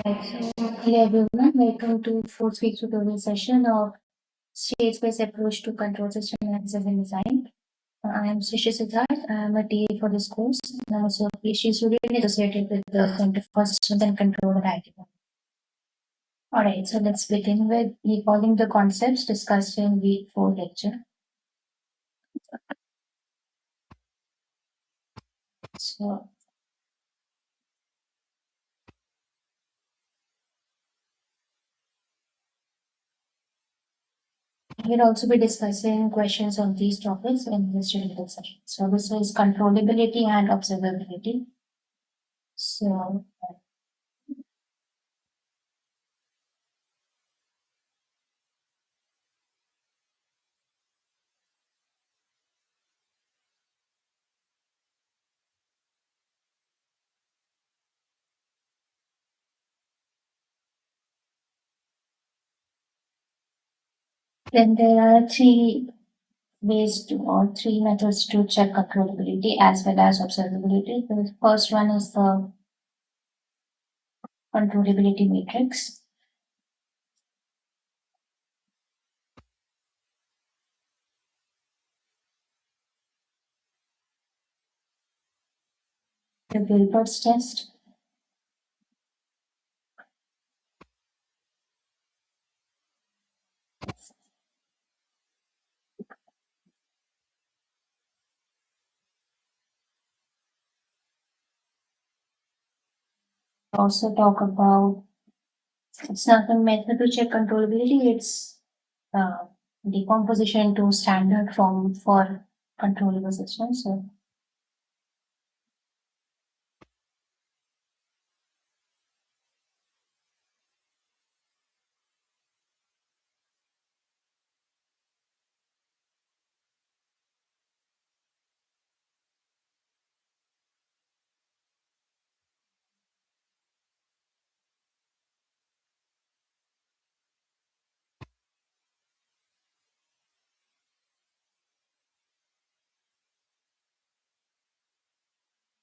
Right. So, hello everyone, welcome to fourth week tutorial session of stage-based approach to control system analysis and design. I am Srishi Siddharth. I am a TA for this course. And I'm also a PhD student associated with the Center for Systems and Control at IT. Alright, so let's begin with recalling the concepts discussed in week 4 lecture. So, we'll also be discussing questions on these topics in this tutorial session. So, this is controllability and observability. So, then there are three methods to check controllability as well as observability. The first one is the controllability matrix. The Gilbert's test. Also talk about it's not a method to check controllability, it's decomposition to standard form for controllable systems. So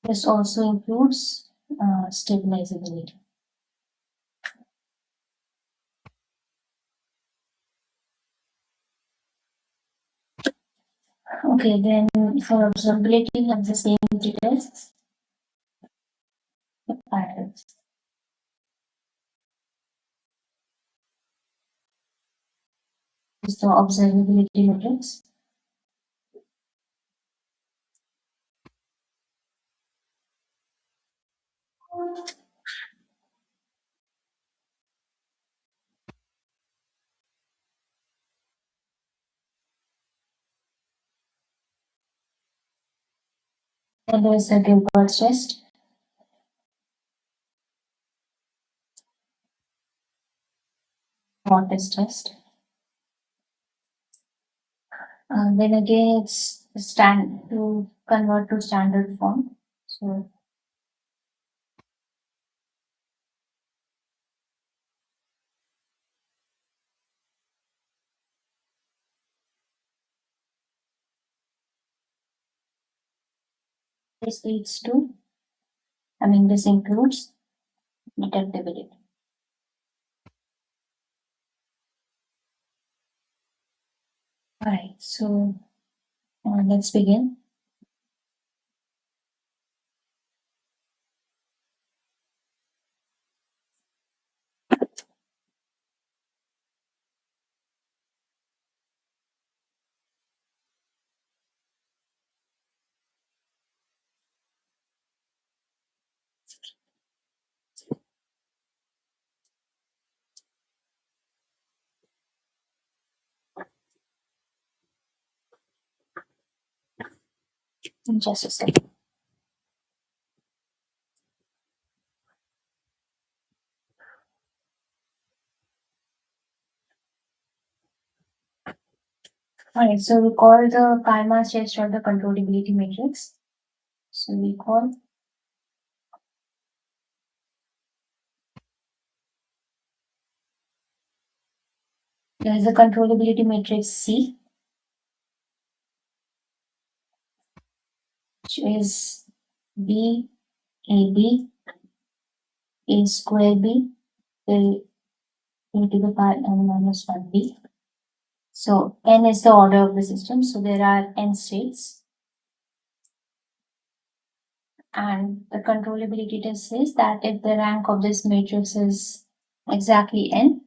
this also includes stabilizability. Okay, then for observability, we have the same three tests. Is the observability matrix. And there is a Gilbert's test. Mortis test. Then again, it's stand to convert to standard form. So this leads to, this includes detectability. All right, so let's begin. Just a second. All right, so we call the Kalma's test or the controllability matrix. So we call there is a controllability matrix C, which is B, A, B, A square B, till e to the power n minus 1p. So n is the order of the system. So there are n states. And the controllability test says that if the rank of this matrix is exactly n,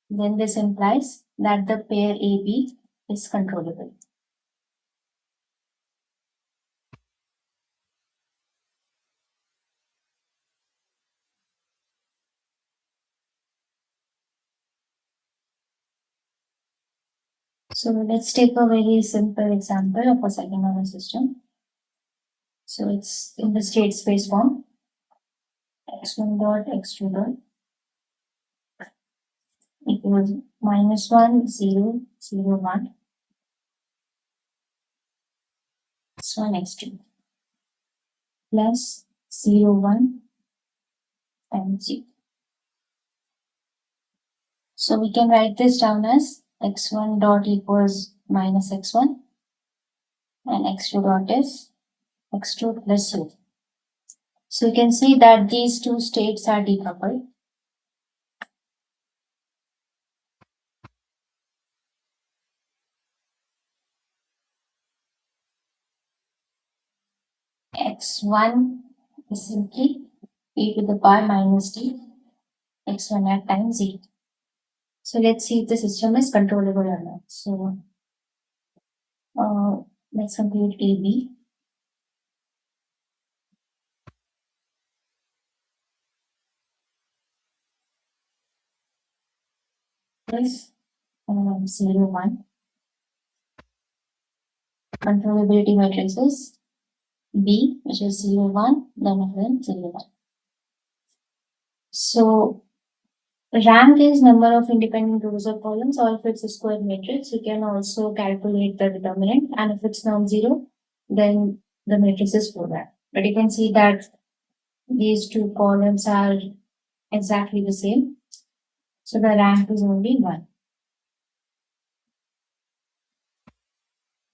then this implies that the pair AB is controllable. So let's take a very simple example of a second order system. So it's in the state space form, x1 dot x2 dot equals minus 1, 0, 0, 1, x1, x2 plus 0, 1 and 0. So we can write this down as x1 dot equals minus x1 and x2 dot is x2 plus 0. So you can see that these two states are decoupled. X1 is simply e to the power minus t x1 at time 0. So let's see if the system is controllable or not. So let's compute AB. Plus 0, 1. Controllability matrices B, which is 0, 1, then again 0, 1. So rank is number of independent rows or columns, or if it's a square matrix, you can also calculate the determinant. And if it's non-zero, then the matrix is 4 rank. But you can see that these two columns are exactly the same. So the rank is only 1.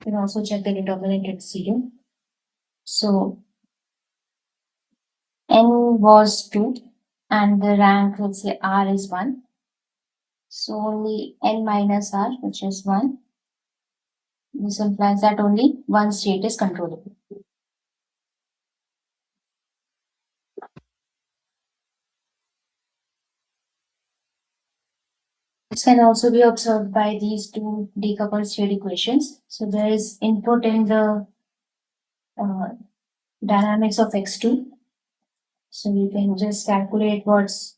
You can also check the determinant at 0. So n was 2 and the rank, let's say r is 1. So only n minus r, which is 1. This implies that only one state is controllable. This can also be observed by these two decoupled state equations. So there is input in the dynamics of x2. So you can just calculate what's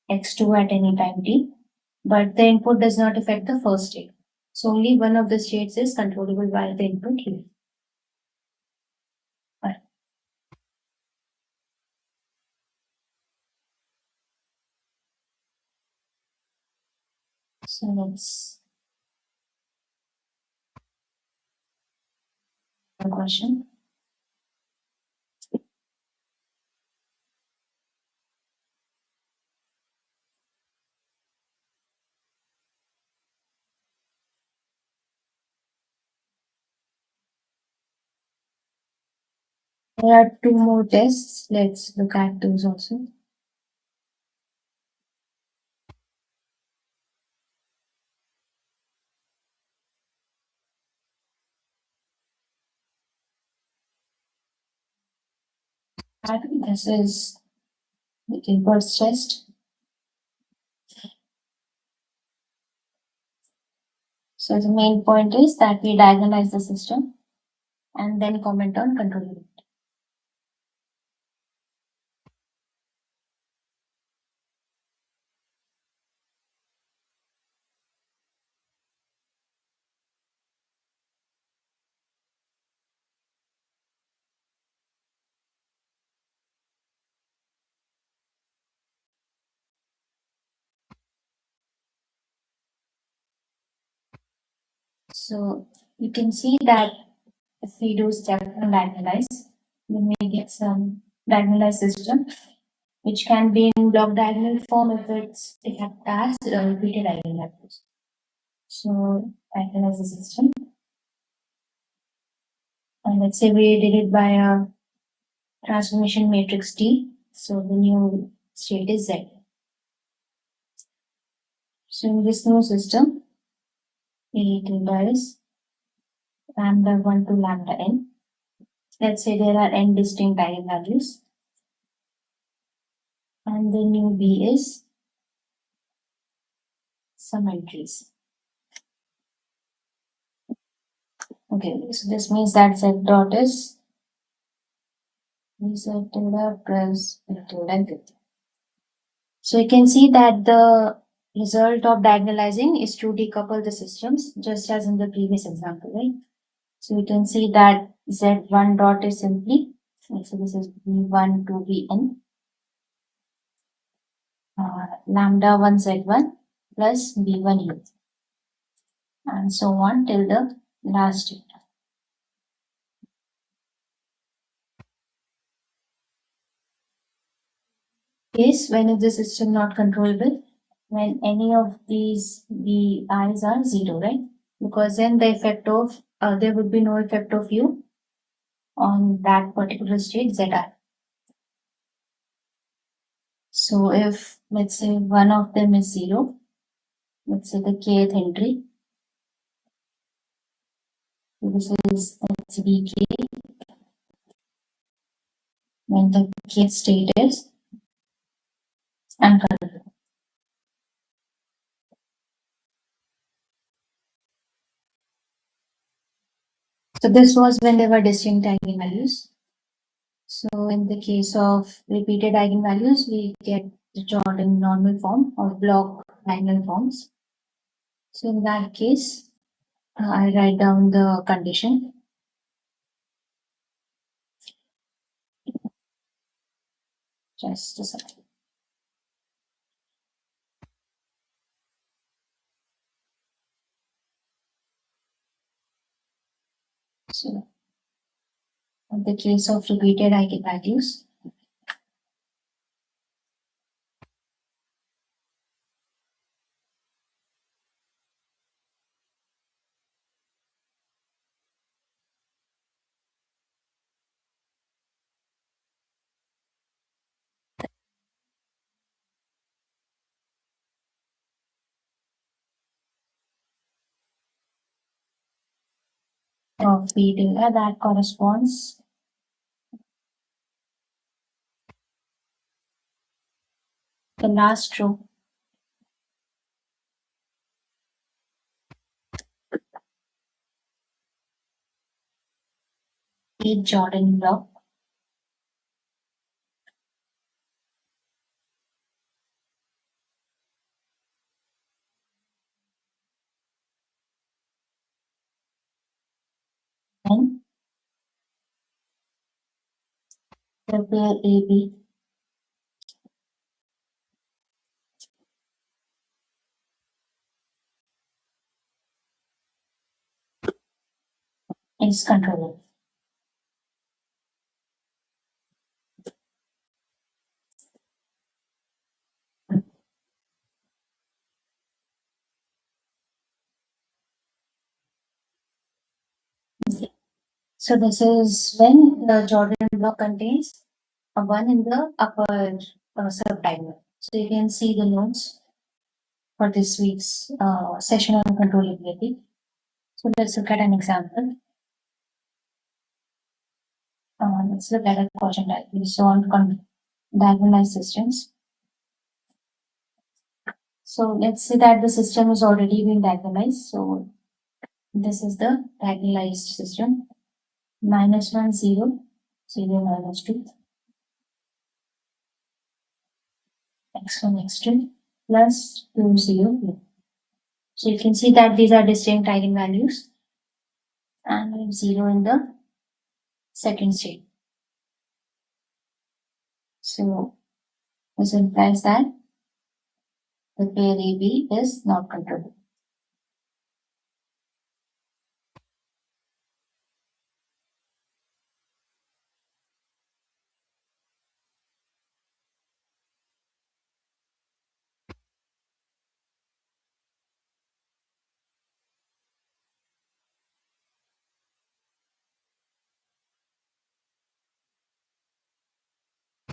x2 at any time t, but the input does not affect the first state. So only one of the states is controllable by the input here. Right. So let's the question. There are two more tests. Let's look at those also. I think this is the inverse test. So the main point is that we diagonalize the system and then comment on controllability. So you can see that if we do step and diagonalize, then we get some diagonalized system, which can be in block diagonal form if it's as repeated eigenvectors. So diagonalize the system. And let's say we did it by a transformation matrix T. So the new state is Z. So in this new system, A tilde is lambda 1 to lambda n. Let's say there are n distinct eigenvalues. And the new B is some entries. Okay, so this means that Z dot is Z tilde plus Z tilde. So you can see that the result of diagonalizing is to decouple the systems, just as in the previous example, right? So you can see that Z1 dot is simply, so this is B1 to Bn, lambda 1 Z1 plus B1 U, and so on till the last state. Case when is the system not controllable? When any of these Bi's are 0, right? Because then the effect of, there would be no effect of U on that particular state Zi. So if, let's say, one of them is 0, let's say the kth entry, so this is, let's Bk, when the kth state is uncontrollable. So this was when there were distinct eigenvalues. So in the case of repeated eigenvalues, we get the Jordan normal form or block diagonal forms. So in that case, I write down the condition. Just a second. So in the case of repeated eigenvalues, of B tilde that corresponds the last row a Jordan block and the pair AB is controllable. So this is when the Jordan block contains a 1 in the upper subdiagonal. So you can see the notes for this week's session on controllability. So let's look at an example. Let's look at a question that we saw on diagonalized systems. So let's say that the system has already been diagonalized. So this is the diagonalized system. -1, 0, 0, -2, x1, x2, plus 2, 0. So you can see that these are distinct eigenvalues and we have 0 in the second state. So this implies that the pair AB is not controllable.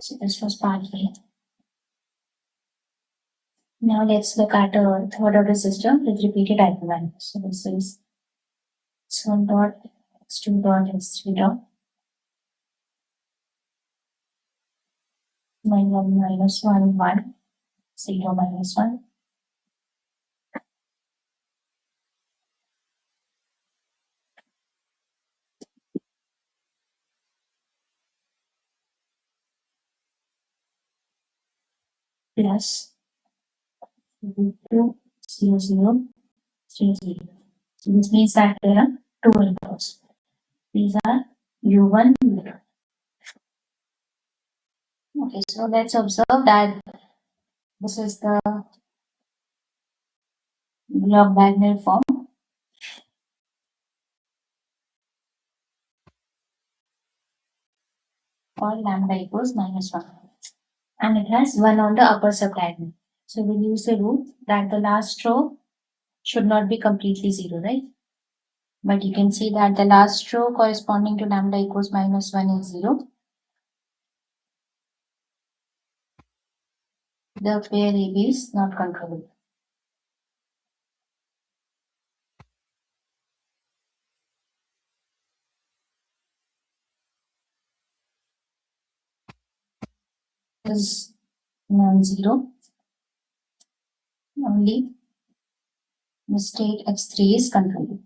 So this was part A. Now let's look at a third order system with repeated eigenvalues. So this is x1 dot x2 dot x3 dot minus 1 1 0 minus 1 plus 2 0 0 3 0. So this means that there are two inputs. These are u1 u2. Okay, so let's observe that this is the block diagonal form for lambda equals minus 1. And it has 1 on the upper subdiagonal. So we'll use the rule that the last row should not be completely 0, right? But you can see that the last row corresponding to lambda equals minus 1 is 0. The pair AB is not controllable. Is non-zero. Only the state x3 is controllable.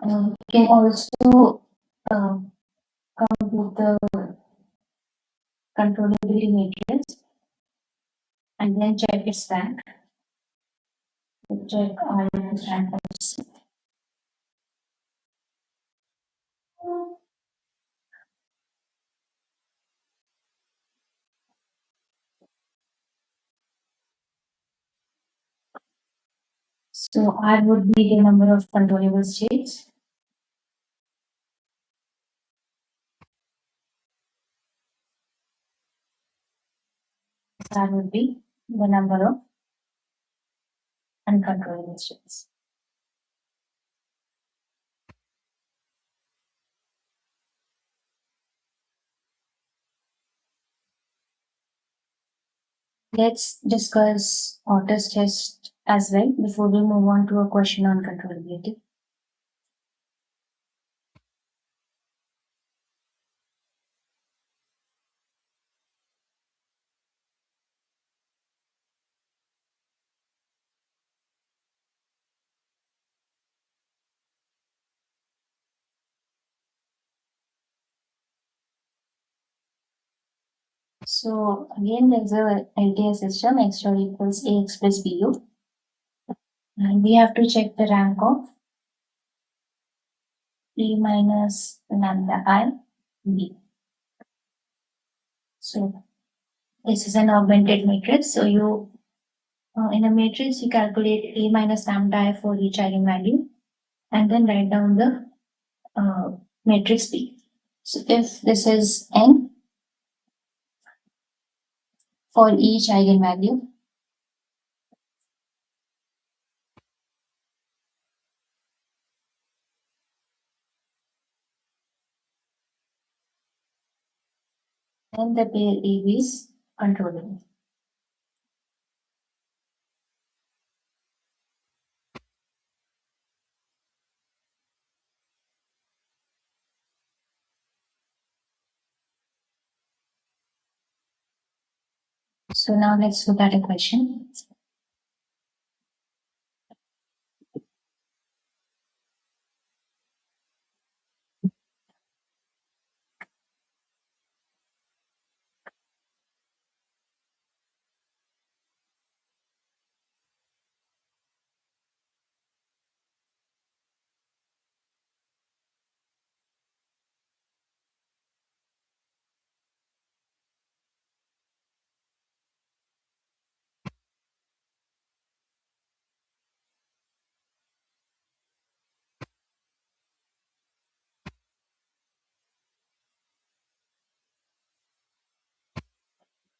We can also compute the controllability matrix and then check its rank. Check our rank first. So R would be the number of controllable states. R would be the number of uncontrollable states. Let's discuss Otter's test as well before we move on to a question on controllability. So again, there's a LTI system x star equals ax plus bu, and we have to check the rank of p minus lambda I b. So this is an augmented matrix. So you in a matrix you calculate a minus lambda I for each eigenvalue, and then write down the matrix P. So if this is n for each eigenvalue, then the pair AB is controllable. So now let's look at a question.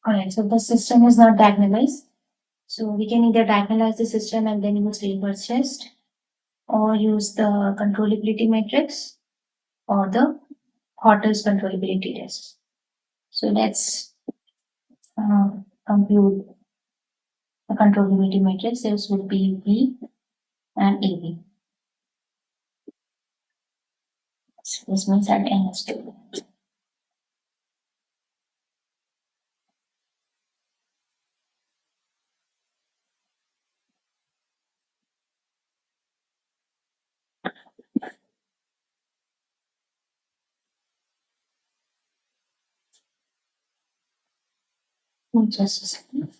Alright, so the system is not diagonalized. So we can either diagonalize the system and then use Hilbert's test, or use the controllability matrix, or the hottest controllability test. So let's compute the controllability matrix. This would be V and AB. So this means that N is 2. Just a second.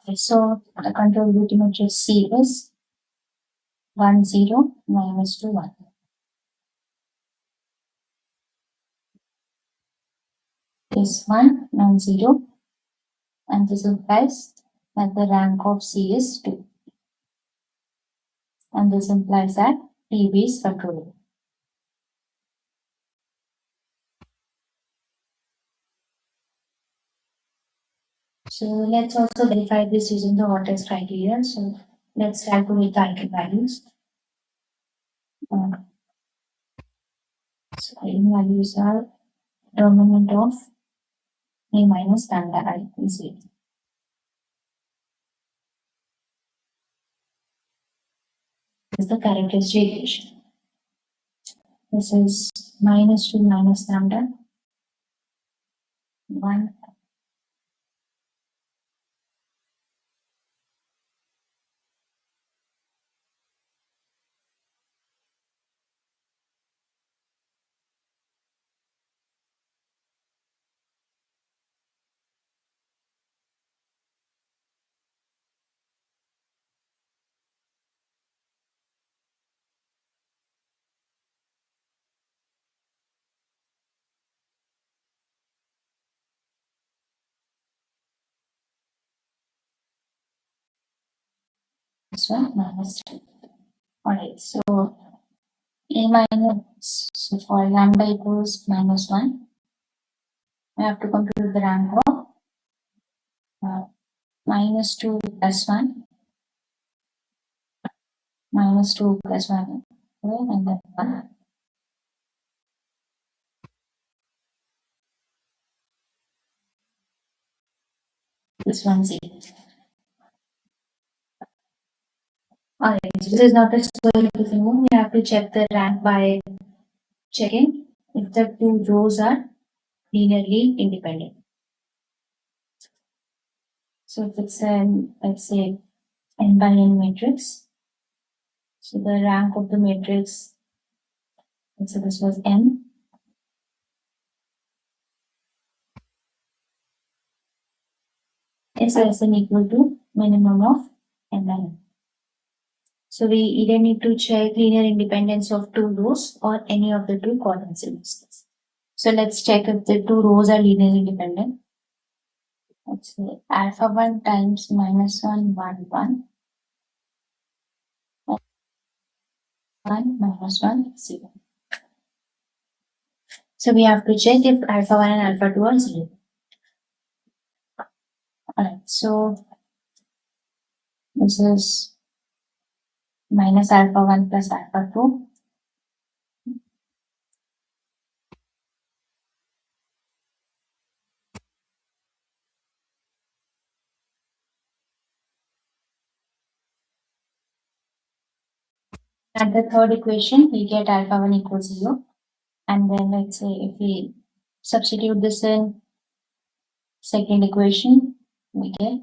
Okay, so the controllability matrix C is 1, 0, minus 2, 1. Is 1, non 0, and this implies that the rank of C is 2. And this implies that PB is controllable. So let's also verify this using the Ortex criteria. So let's calculate the eigenvalues. So eigenvalues are determinant of A minus lambda I is 0. This is the characteristic equation. This is minus 2 minus lambda 1 this one minus 2. Alright, so A minus, so for lambda equals minus 1, we have to compute the rank of minus 2 plus 1, minus 2 plus 1, okay, and then 1. This one 0. Alright, so this is not a square anymore. We have to check the rank by checking if the two rows are linearly independent. So if it's an, let's say, n by n matrix, so the rank of the matrix, let's say this was n, is less than equal to minimum of n by n. So we either need to check linear independence of two rows or any of the two columns in this case. So let's check if the two rows are linearly independent. Let's say alpha 1 times minus 1, 1, 1. 1 minus 1, 0. So we have to check if alpha 1 and alpha 2 are 0. Alright, so this is minus alpha 1 plus alpha 2. At the third equation, we get alpha 1 equals 0. And then let's say if we substitute this in second equation, we get,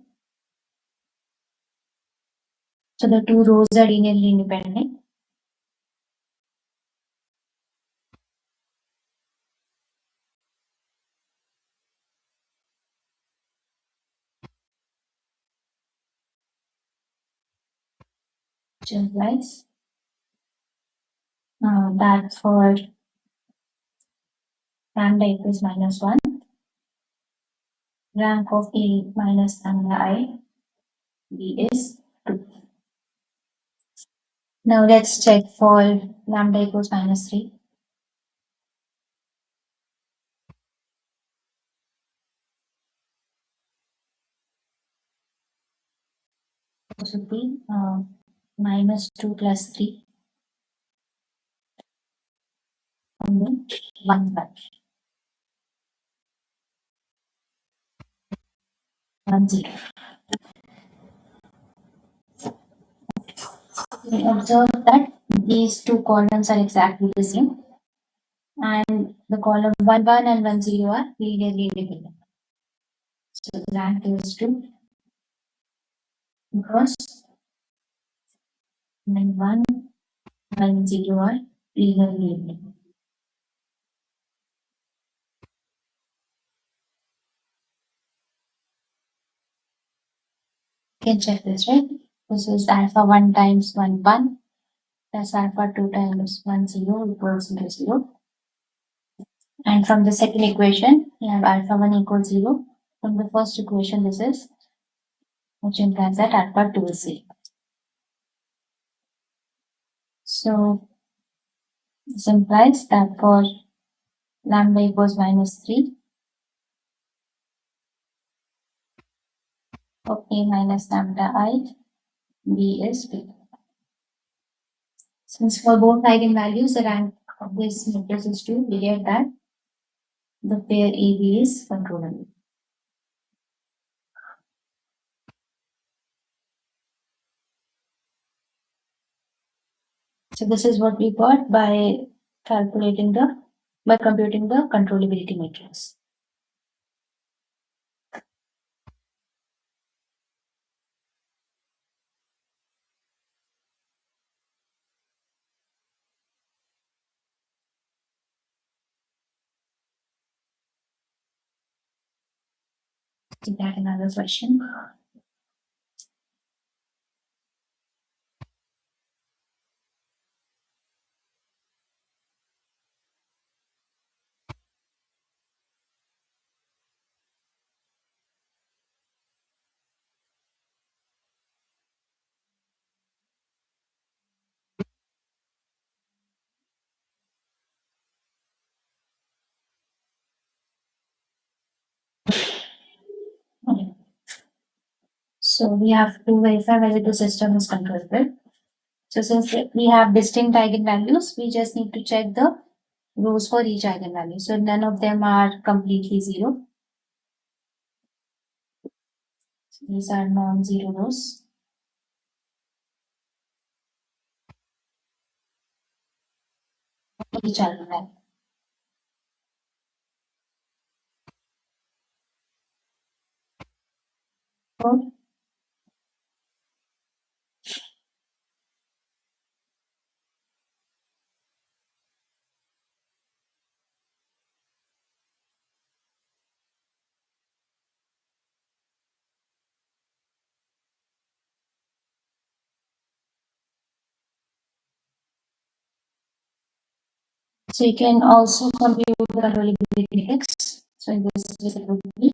so the two rows are linearly independent. Which implies that for lambda equals -1, rank of A minus lambda I, B is 2. Now let's check for lambda equals -3. This would be -2 plus 3 and then 1 plus 1 0. We observe that these two columns are exactly the same, and the column 1 1 and 1 0 are linearly independent. So the rank is 2 because when 1 and 0 are linearly independent. You can check this, right? This is alpha 1 times 1 1 plus alpha 2 times 1 0 equals 0 0. And from the second equation, we have alpha 1 equals 0. From the first equation, this is, which implies that alpha 2 is 0. So this implies that for lambda equals -3, for A minus lambda I, B is B. Since for both eigenvalues, the rank of this matrix is 2, we get that the pair AB is controllable. So this is what we got by computing the controllability matrix. Is that another question? Okay. So we have to verify whether the system is controllable. So since we have distinct eigenvalues, we just need to check the rows for each eigenvalue. So none of them are completely zero. So these are non-zero rows. Each eigenvalue. So you can also compute the controllability matrix. So in this case, it would be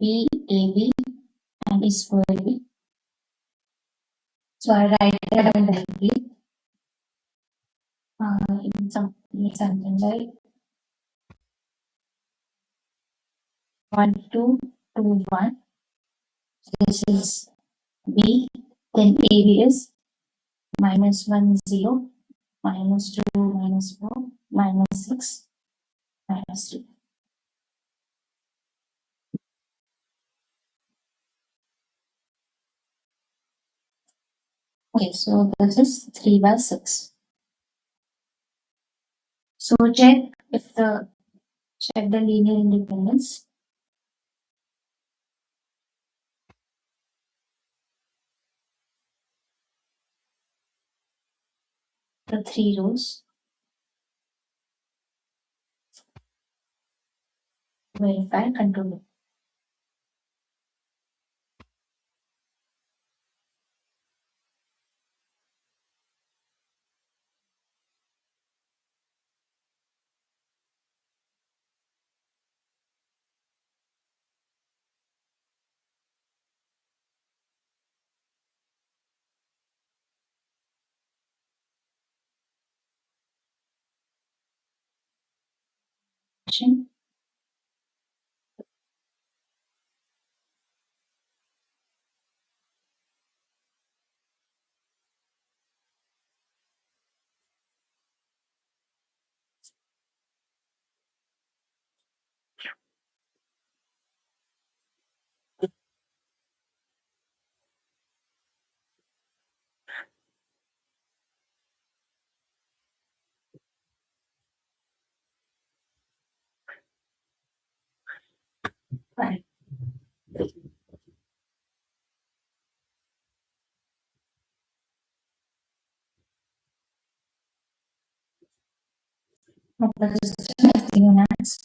P, A, B, and E square B. So I write it down directly. In something like 1, 2, 2, 1. This is B. Then AB is -1, 0, -2, -4, -6, -3. Okay, so this is 3 by 6. So check the linear independence. The 3 rows. Verify control. session. Right. Operating system is given as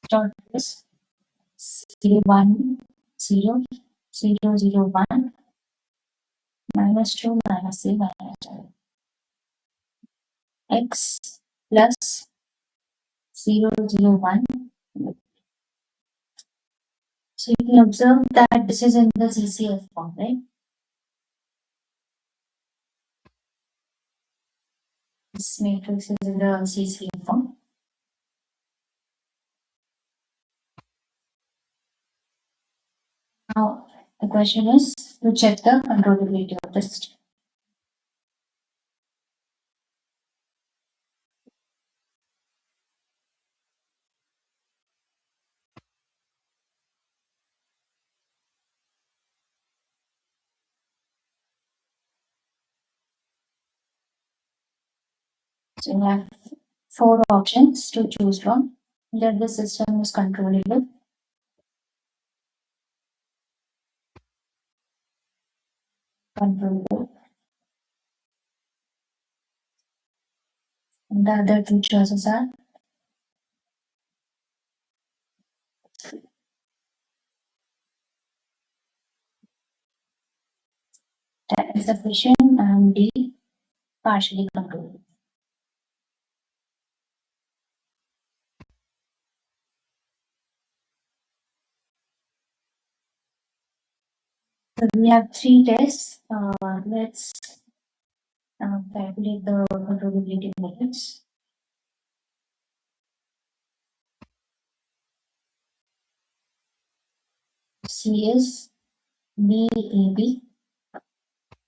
dot is 0, 1, 0, 0, 0, 1 minus 2 minus 3 minus 2 x plus 0, 0, 1. So you can observe that this is in the CCF form, right? This matrix is in the CCF form. Now the question is to check the controllability of the system. So you have four options to choose from. That the system is controllable, controllable, and the other two choices are insufficient and D, partially controllable. So we have three tests. Let's calculate the controllability matrix. C is B A B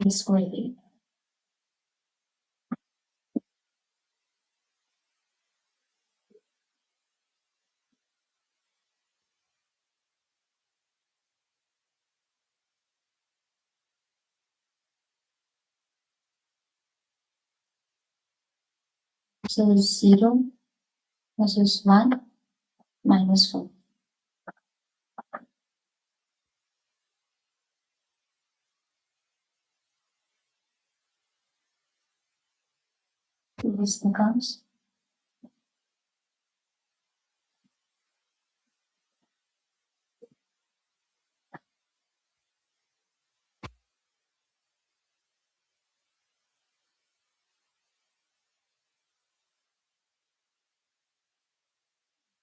A square B. So 0 versus 1 minus 4. So this becomes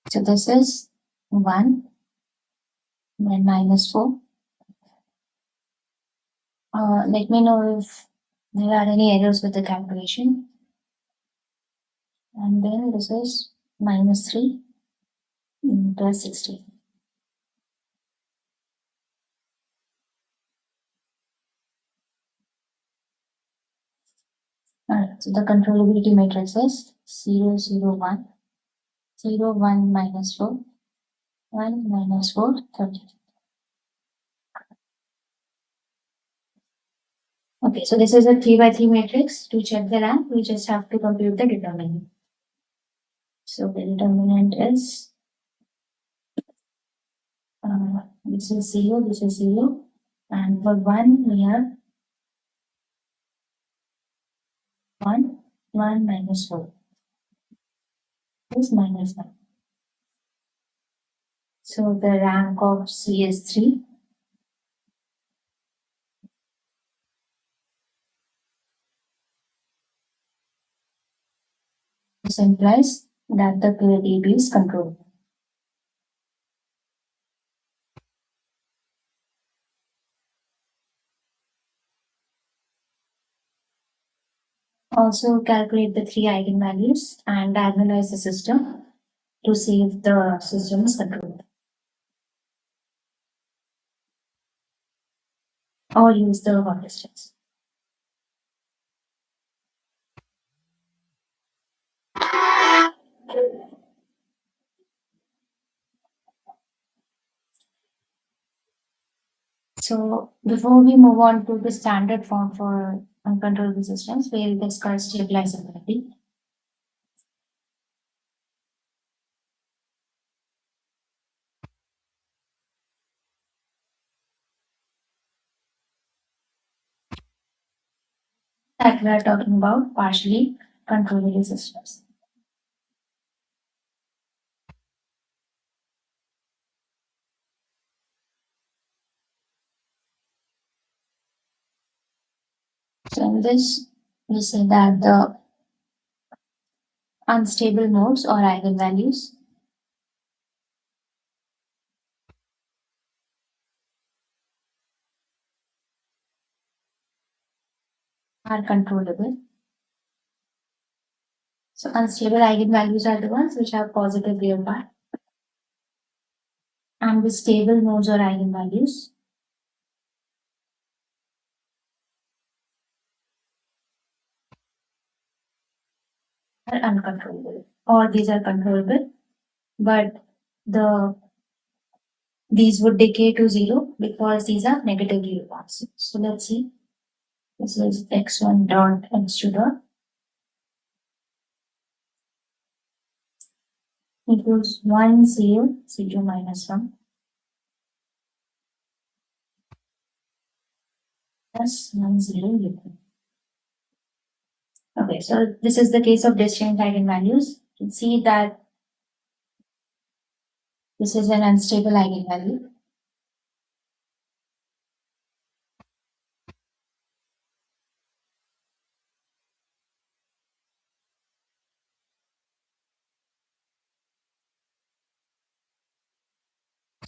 so this is 1 then minus 4. Let me know if there are any errors with the calculation. And then this is minus 3 plus 16. Alright, so the controllability matrix is 0, 0, 1, 0, 1 minus 4, 1 minus 4, 30. Okay, so this is a 3 by 3 matrix. To check the rank, we just have to compute the determinant. So the determinant is this is 0, this is 0, and for 1 we have 1, 1 minus 4 is minus 1. So the rank of C is 3. This implies that the PDB is controlled. Also calculate the three eigenvalues and diagonalize the system to see if the system is controlled. Or use the hot distance. So before we move on to the standard form for uncontrollable systems, we'll discuss stabilizability. That we are talking about partially controllable systems. So in this, we say that the unstable nodes or eigenvalues are controllable. So unstable eigenvalues are the ones which have positive real part. And the stable nodes or eigenvalues are uncontrollable. Or these are controllable, but these would decay to zero because these are negative real parts. So let's see. This is x1 dot x2 dot equals 1 0 c2 minus 1 plus 1 0 u2. Okay, so this is the case of disjoint eigenvalues. You can see that this is an unstable eigenvalue.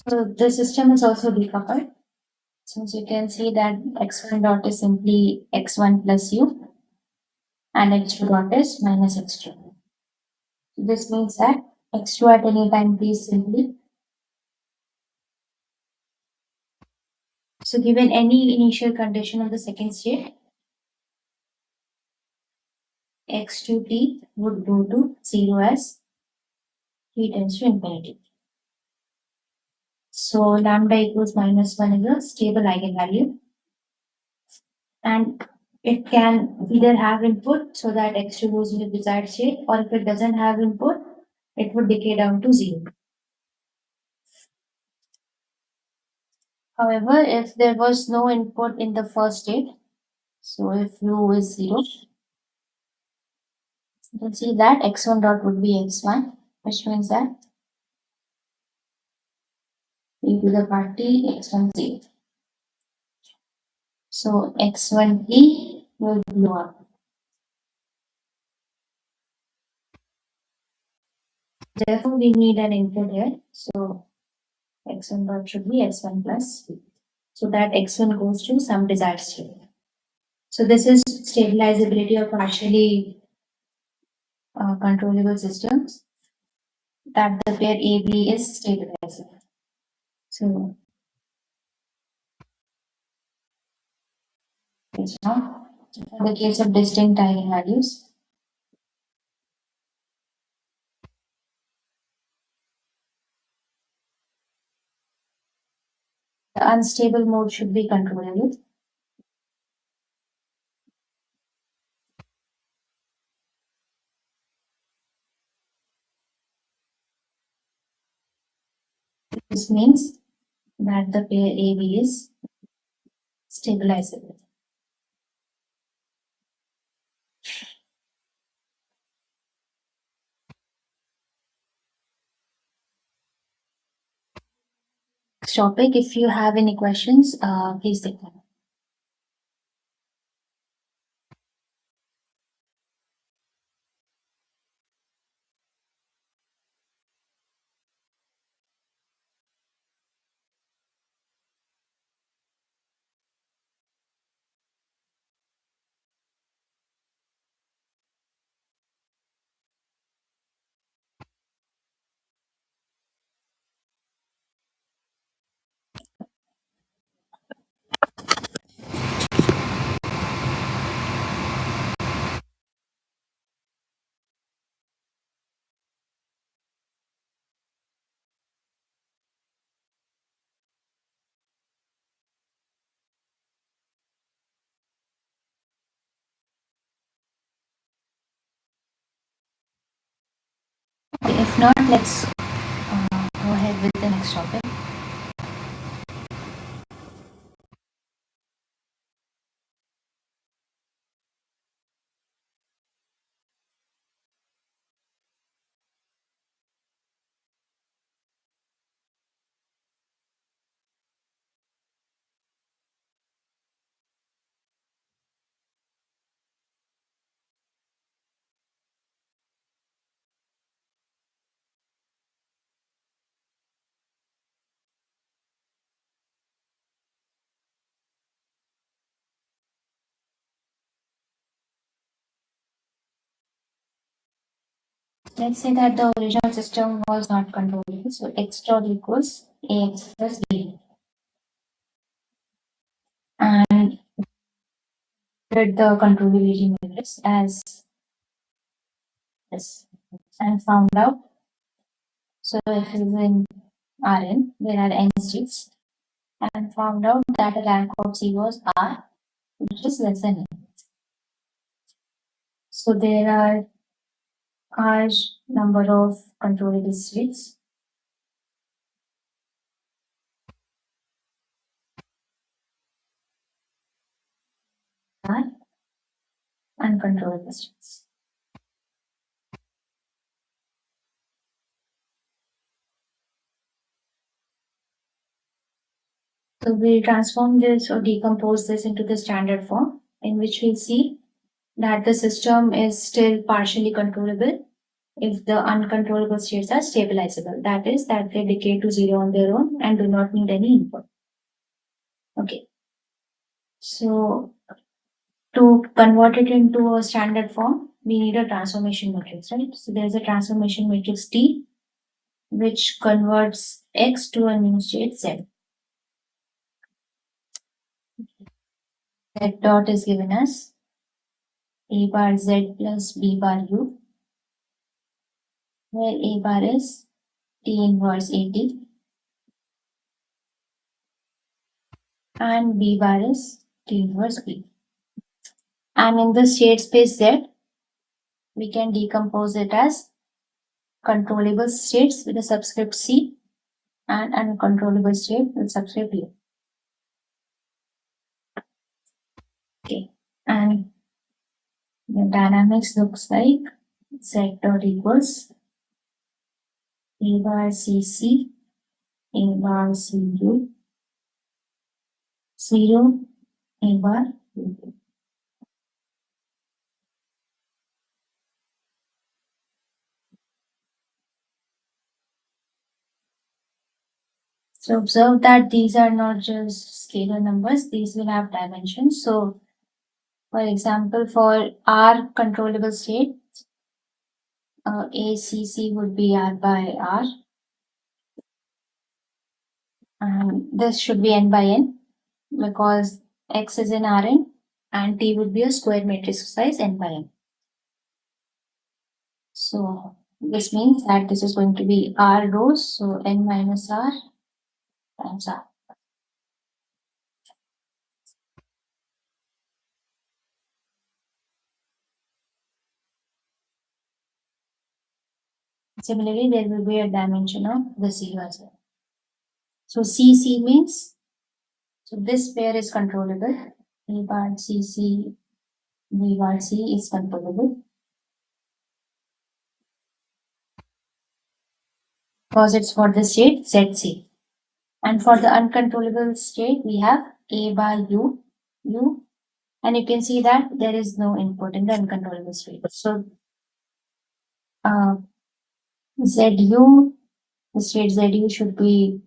So the system is also decoupled. Since you can see that x1 dot is simply x1 plus u and x2 dot is minus x2. So this means that x2 at any time t is simply. So given any initial condition of the second state, x2t would go to 0 as t tends to infinity. So lambda equals minus 1 is a stable eigenvalue. And it can either have input so that x2 goes into the desired state, or if it doesn't have input, it would decay down to 0. However, if there was no input in the first state, so if u is 0, you can see that x1 dot would be x1, which means that e to the power t x1 0. So x1t will blow up. Therefore, we need an input here. So x1 dot should be x1 plus, so that x1 goes to some desired state. So this is stabilizability of partially controllable systems, that the pair AB is stabilizable. So now, in the case of distinct eigenvalues, the unstable mode should be controllable. This means that the pair AB is stabilizable. Next topic, if you have any questions, please take them. If not, let's go ahead with the next topic. Let's say that the original system was not controllable. So x dot equals ax plus b. And did the controllability matrix as this and found out. So if it is in Rn, there are n states, and found out that the rank of C was R, which is less than n. So there are R number of controllable states. R uncontrollable states. So we'll transform this or decompose this into the standard form, in which we'll see that the system is still partially controllable if the uncontrollable states are stabilizable. That is, that they decay to zero on their own and do not need any input. Okay. So to convert it into a standard form, we need a transformation matrix, right? So there's a transformation matrix T, which converts X to a new state Z. Z dot is given as A bar Z plus B bar U, where A bar is T inverse AT and B bar is T inverse B. And in the state space Z, we can decompose it as controllable states with a subscript C and uncontrollable state with subscript U. Okay, and the dynamics looks like Z dot equals A bar CC, A bar CU, 0, A bar U. So observe that these are not just scalar numbers, these will have dimensions. So for example, for R controllable state, ACC would be R by R, and this should be N by N because X is in Rn and T would be a square matrix size N by N. So this means that this is going to be R rows, so N minus R times R. Similarly, there will be a dimension of the C as well. So CC means, so this pair is controllable. A bar CC, B bar C is controllable because it's for the state ZC. And for the uncontrollable state, we have A bar U, U, and you can see that there is no input in the uncontrollable state. So ZU, the state ZU should be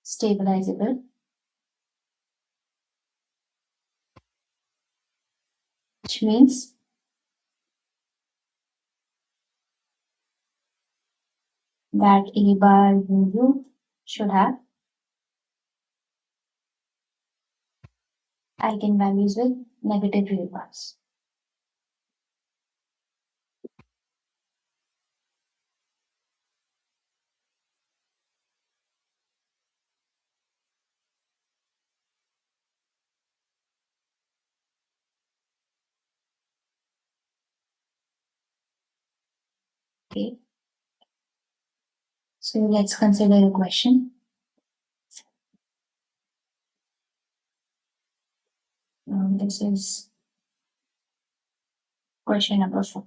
stabilizable, which means that A bar UU should have eigenvalues with negative real bars. Okay. So let's consider a question. This is question number 4.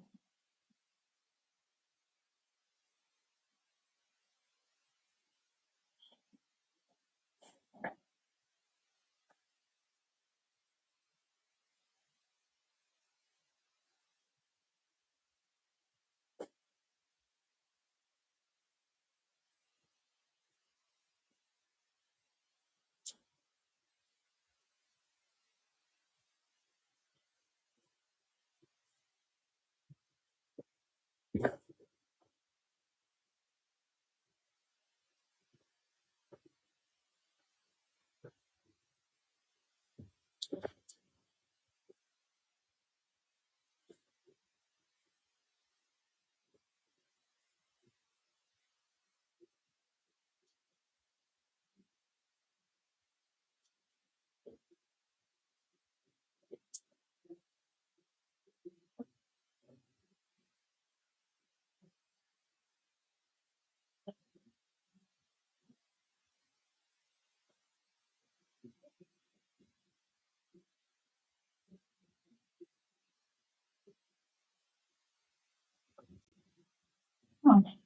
Okay.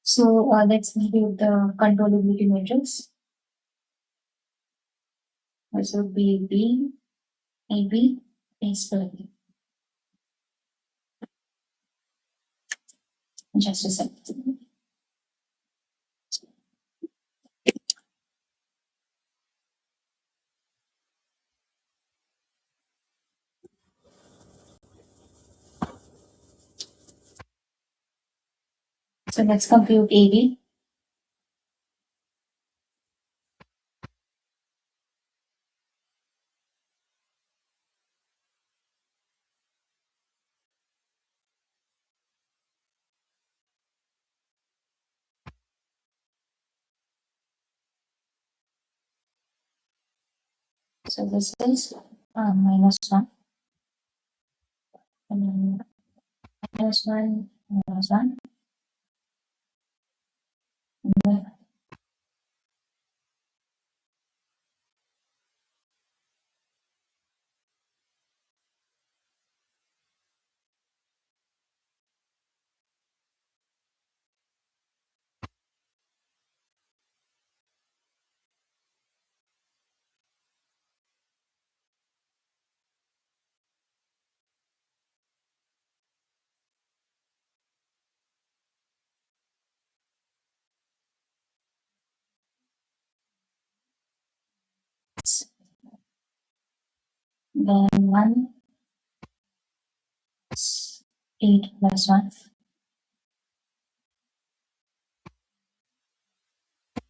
So let's review the controllability measures. This would be B, AB, A square B. Just a second. So let's compute AB. So this is minus 1, and then minus 1, and then then 1 is 8 plus 1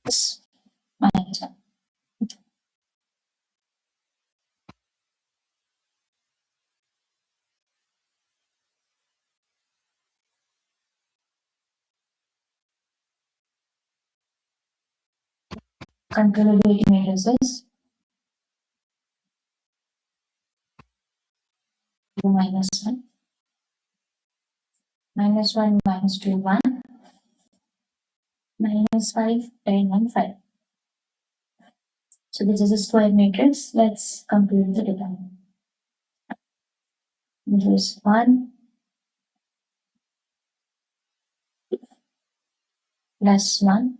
is minus 1. Controllability measures is 2 minus 1, minus 1 minus 2, 1, minus 5, 10, and 5. So this is a square matrix. Let's compute the determinant. This is 1 plus 1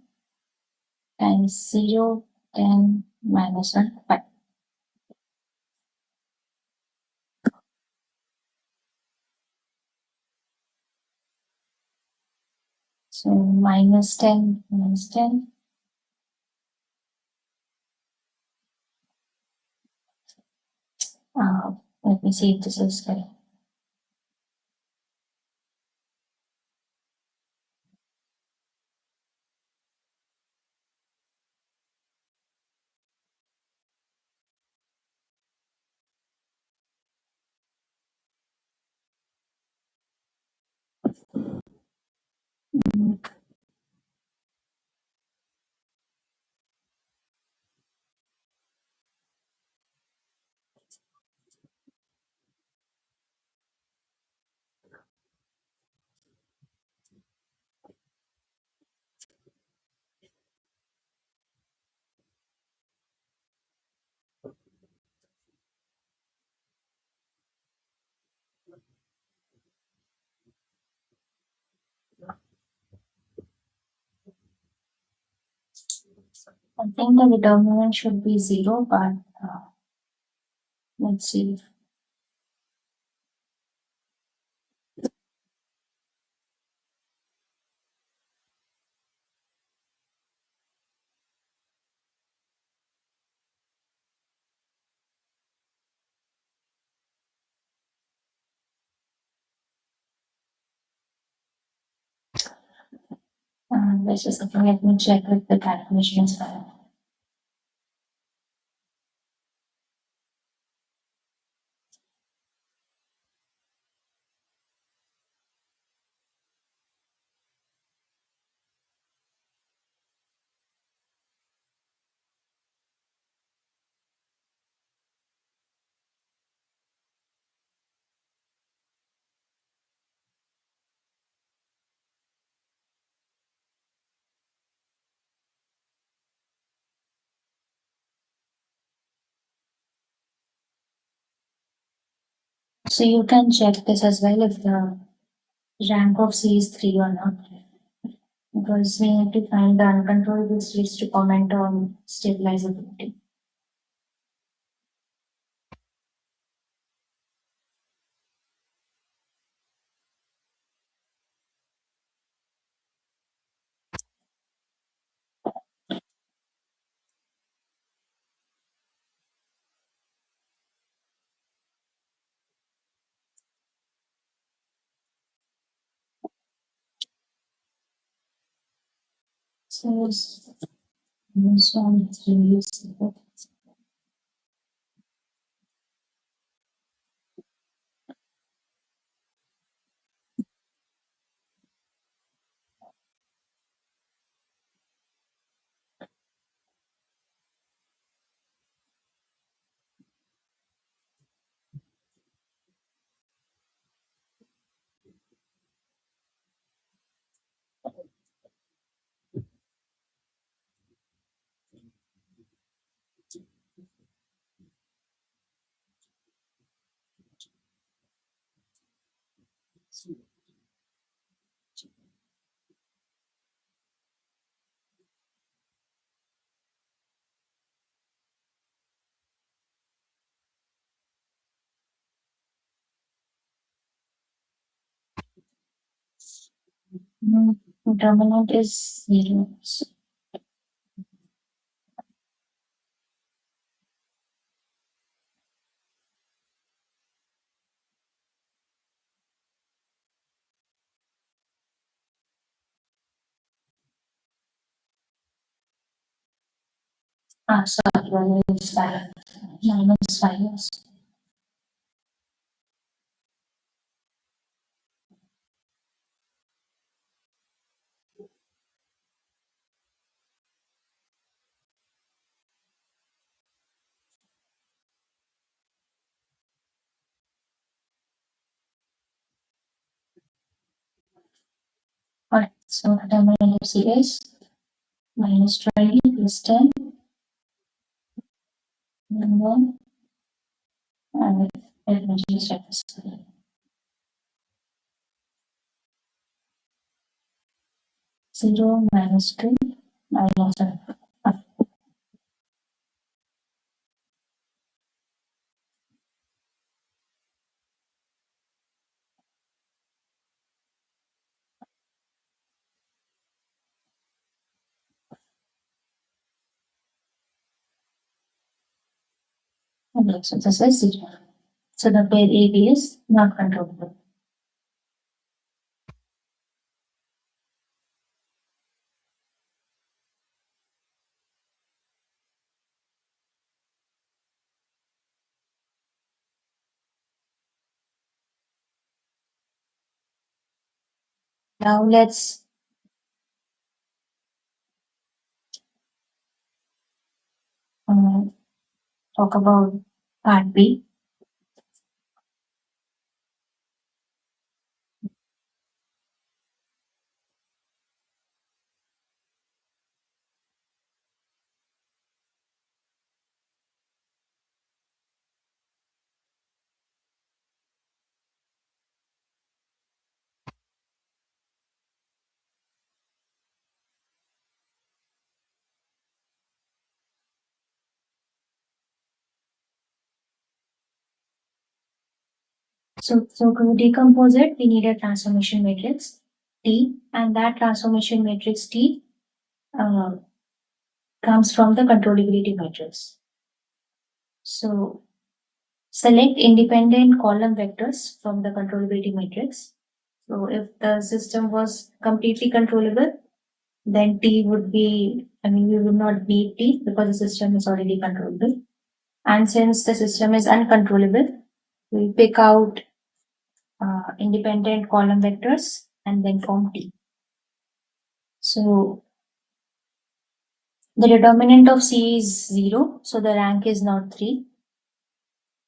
times 0, 10, minus 1, 5. So minus 10, minus 10. Let me see if this is correct. I think the determinant should be zero, but let's see. Let's just let me check if the calculation is fine. So you can check this as well if the rank of C is 3 or not. Because we need to find the uncontrollable states to comment on stabilizability. So this one is really simple. Determinant is zero. Sorry, is 5. Minus 5 years. Alright, so determinant of C is minus 20 plus 10, and then let me just check this. 0 minus 2 minus 7. Okay, so this is 0. So the pair AB is not controllable. Now let's uh, talk about part B. So to decompose it, we need a transformation matrix T, and that transformation matrix T uh, comes from the controllability matrix. So select independent column vectors from the controllability matrix. So if the system was completely controllable, then T would be, we would not need T because the system is already controllable. And since the system is uncontrollable, we pick out independent column vectors and then form T. So the determinant of C is 0, so the rank is not 3.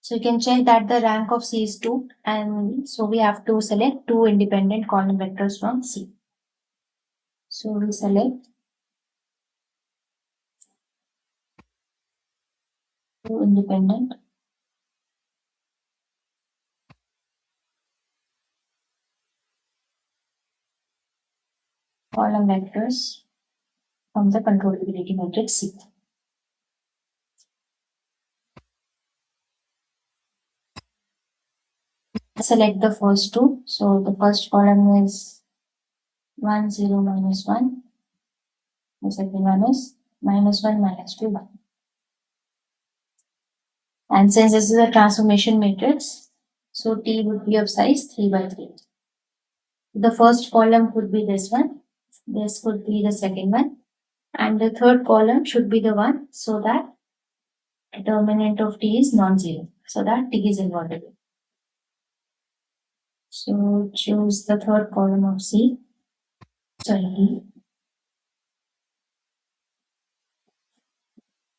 So you can check that the rank of C is 2, and so we have to select 2 independent column vectors from C. So we select 2 independent column vectors from the controllability matrix C. Select the first two. So the first column is 1, 0, minus 1. The second one is minus 1, minus 2, 1. And since this is a transformation matrix, so T would be of size 3 by 3. The first column could be this one. This could be the second one. And the third column should be the one so that determinant of T is non-zero. So that T is invertible. So choose the third column of C. Sorry,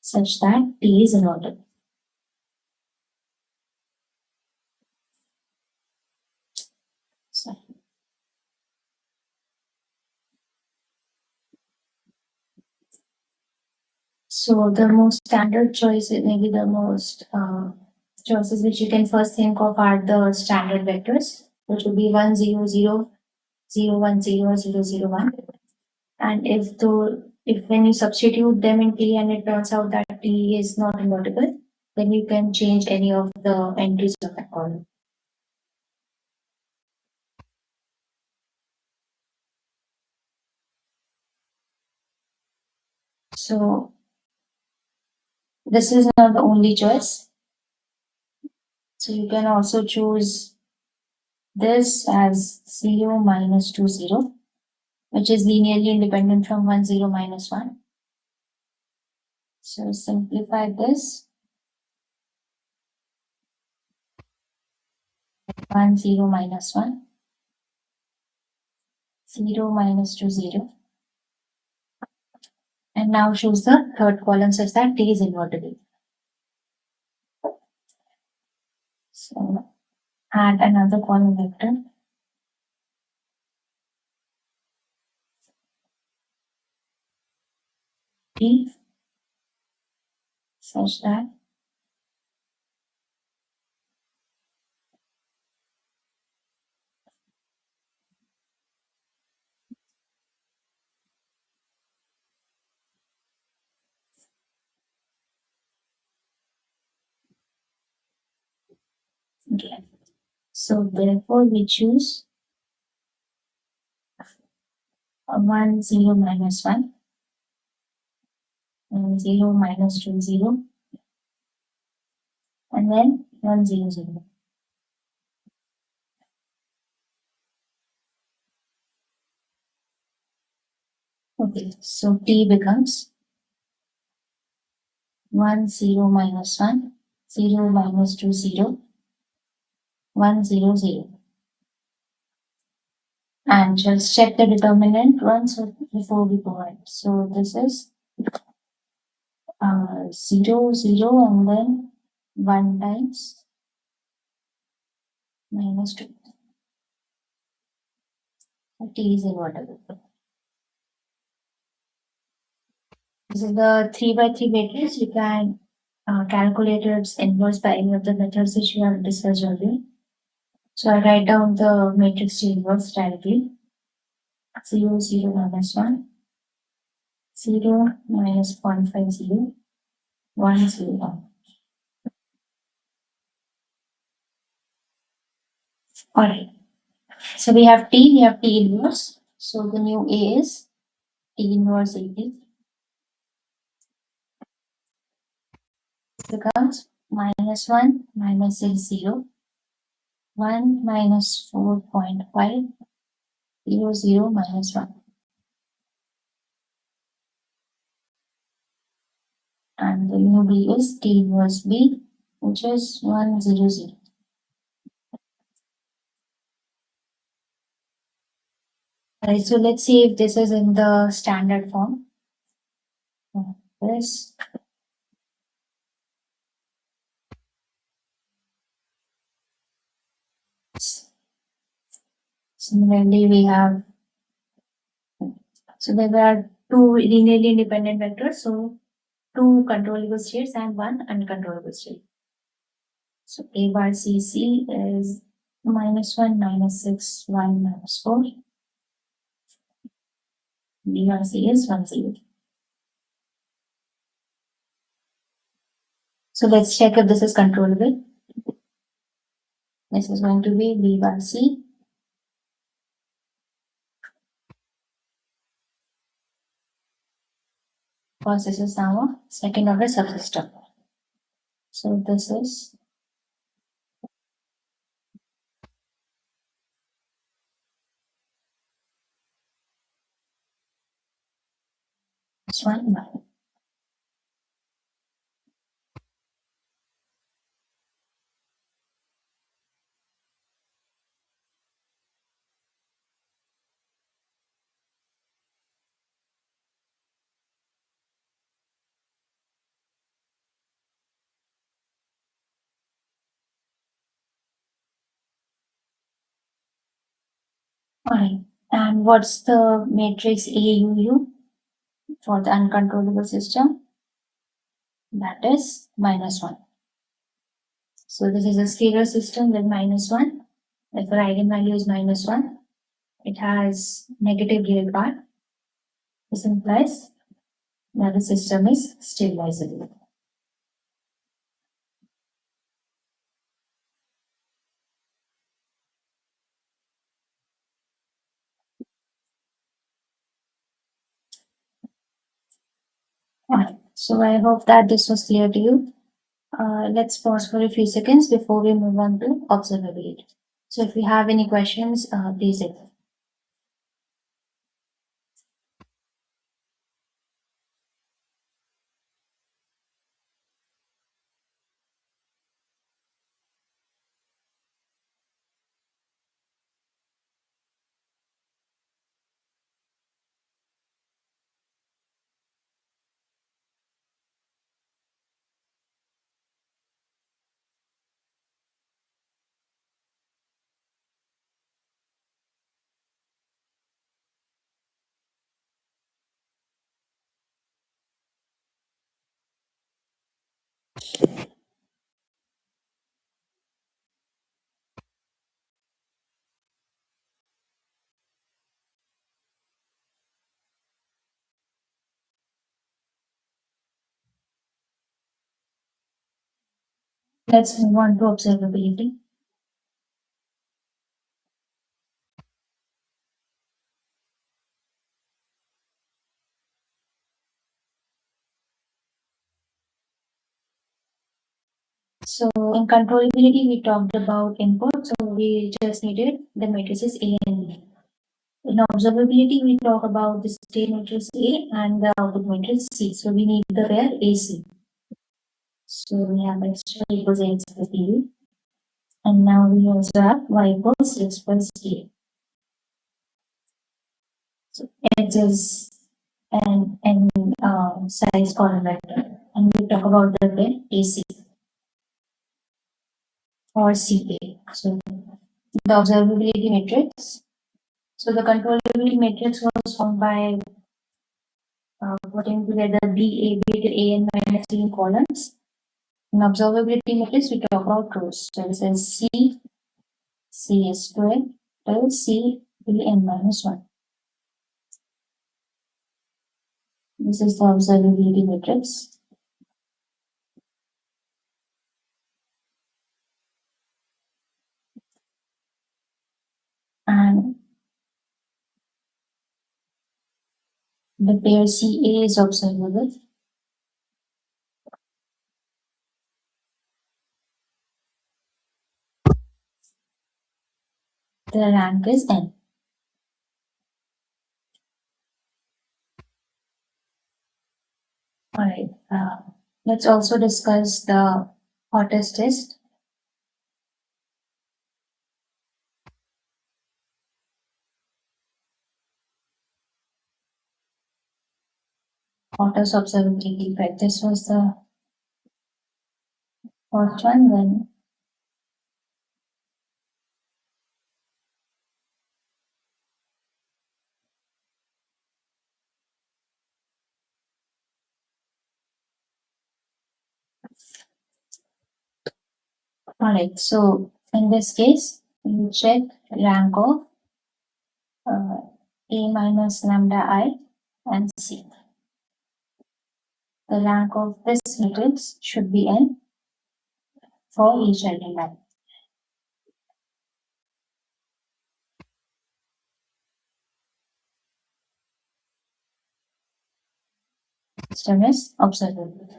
such that T is invertible. Sorry. So the most standard choice, maybe the most choices which you can first think of are the standard vectors, which would be 1, 0, 0, 0, 1, 0, 0, 0, 1. And if when you substitute them in T and it turns out that T is not invertible, then you can change any of the entries of that column. So this is not the only choice. So you can also choose this as 0, minus 2, 0, which is linearly independent from 1, 0, minus 1. So simplify this. 1, 0, minus 1. 0, minus 2, 0. And now choose the third column such that T is invertible. So add another column vector. T such that okay. So therefore we choose 1, 0, minus 1 and 0, minus 2, 0 and then 1, 0, 0. Okay, so T becomes 1, 0, minus 1, 0, minus 2, 0, 1, 0, 0. And just check the determinant once before we go ahead. So this is 0, 0 and then 1 times minus 2. T is invertible. This is the 3 by 3 matrix. You can calculate its inverse by any of the methods which we have discussed earlier. So I write down the matrix to inverse directly. 0, 0, minus 1, 0, minus 0.50, 1, 0, 1. All right. So we have T inverse. So the new A is T inverse 80 becomes minus 1 minus 0, 1 minus 4.5, 0, 0 minus 1. And the new B is T inverse B, which is 1, 0, 0. Alright, so let's see if this is in the standard form. This. Similarly, we have, so there are two linearly independent vectors, so two controllable states and one uncontrollable state. So A bar CC is minus 1, minus 6, 1, minus 4. B bar C is 1, 0. So let's check if this is controllable. This is going to be B bar C. Because this is now a second order subsystem. So this is this one. Alright. And what's the matrix AUU for the uncontrollable system? That is minus 1. So this is a scalar system with minus 1. If our eigenvalue is minus 1, it has negative real part. This implies that the system is stabilizable. Alright. So I hope that this was clear to you. Let's pause for a few seconds before we move on to observability. So if you have any questions, please. Let's move on to observability. So in controllability, we talked about input, so we just needed the matrices A and B. In observability, we talk about the state matrix A and the output matrix C. So we need the pair AC. So we have x equals x plus B. And now we also have y equals x plus A. So x is an size column vector. And we talk about the pair AC or CA. So the observability matrix. So the controllability matrix was formed by putting together B, A, B to A n minus C in columns. In observability matrix, we talk about rows. So this is C, C is squared, till C, B n minus 1. This is the observability matrix. and the pair CA is observable. The rank is N. Alright, let's also discuss the hottest test. Hottest observability, right? This was the first one. Then, alright, so in this case, you check rank of A minus lambda I and C. The rank of this matrix should be N for each eigenvalue. System is observable.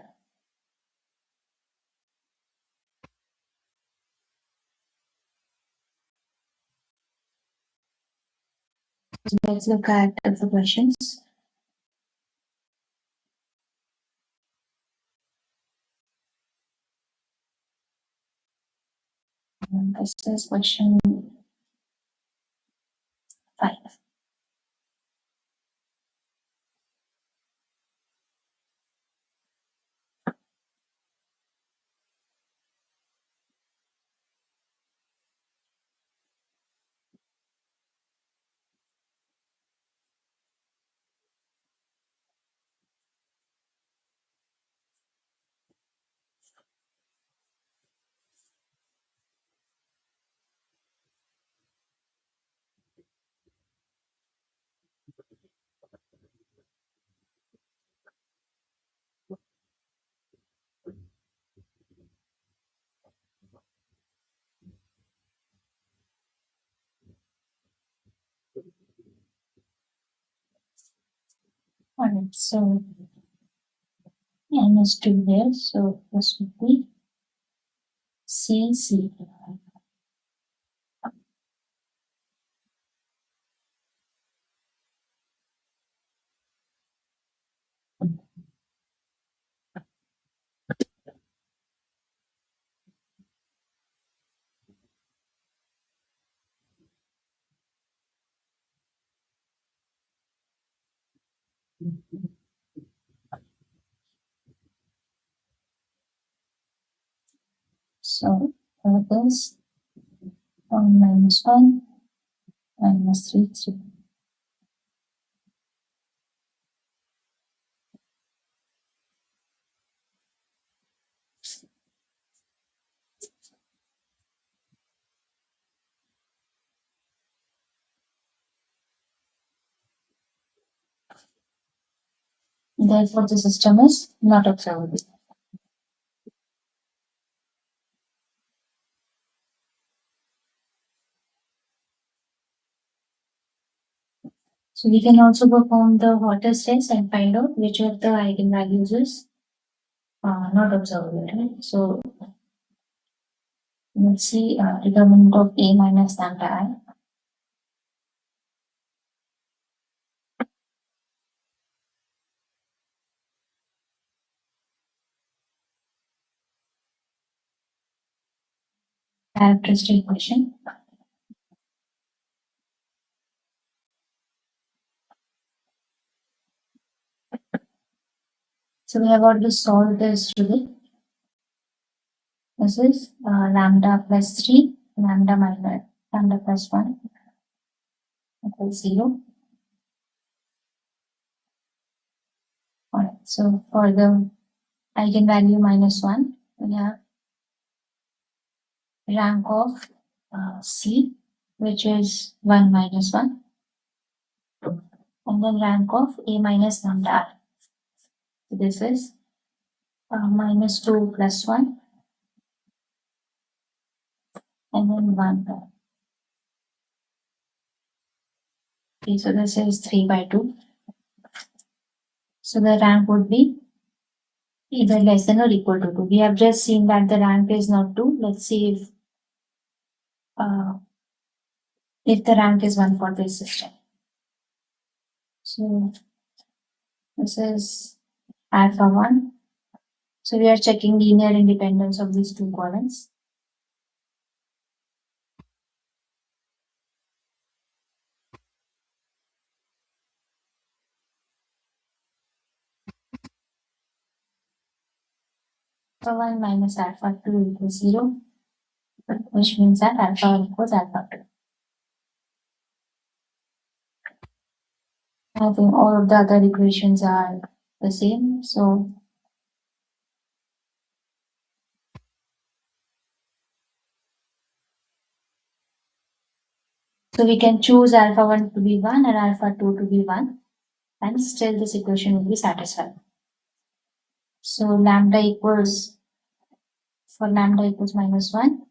So let's look at the questions. This is question 5. Alright, so N is 2 there, so this would be CC. So for this 1 minus 1 minus 3, 3. Therefore, the system is not observable. So we can also perform the hottest test and find out which of the eigenvalues is not observable, right? So let's see determinant of A minus lambda I. Characteristic equation. So we have already solved this today. This is lambda plus 3, lambda minus lambda plus 1 equals 0. Alright, so for the eigenvalue minus 1, we have rank of C, which is 1 minus 1, and then rank of A minus lambda I. So this is minus 2 plus 1, and then 1. Okay, so this is 3 by 2. So the rank would be either less than or equal to 2. We have just seen that the rank is not 2. Let's see if the rank is 1 for this system. So this is alpha 1. So we are checking linear independence of these two columns. Alpha 1 minus alpha 2 equals 0, which means that alpha 1 equals alpha 2. I think all of the other equations are the same. So we can choose alpha 1 to be 1 and alpha 2 to be 1, and still this equation will be satisfied. So lambda equals, for lambda equals minus 1,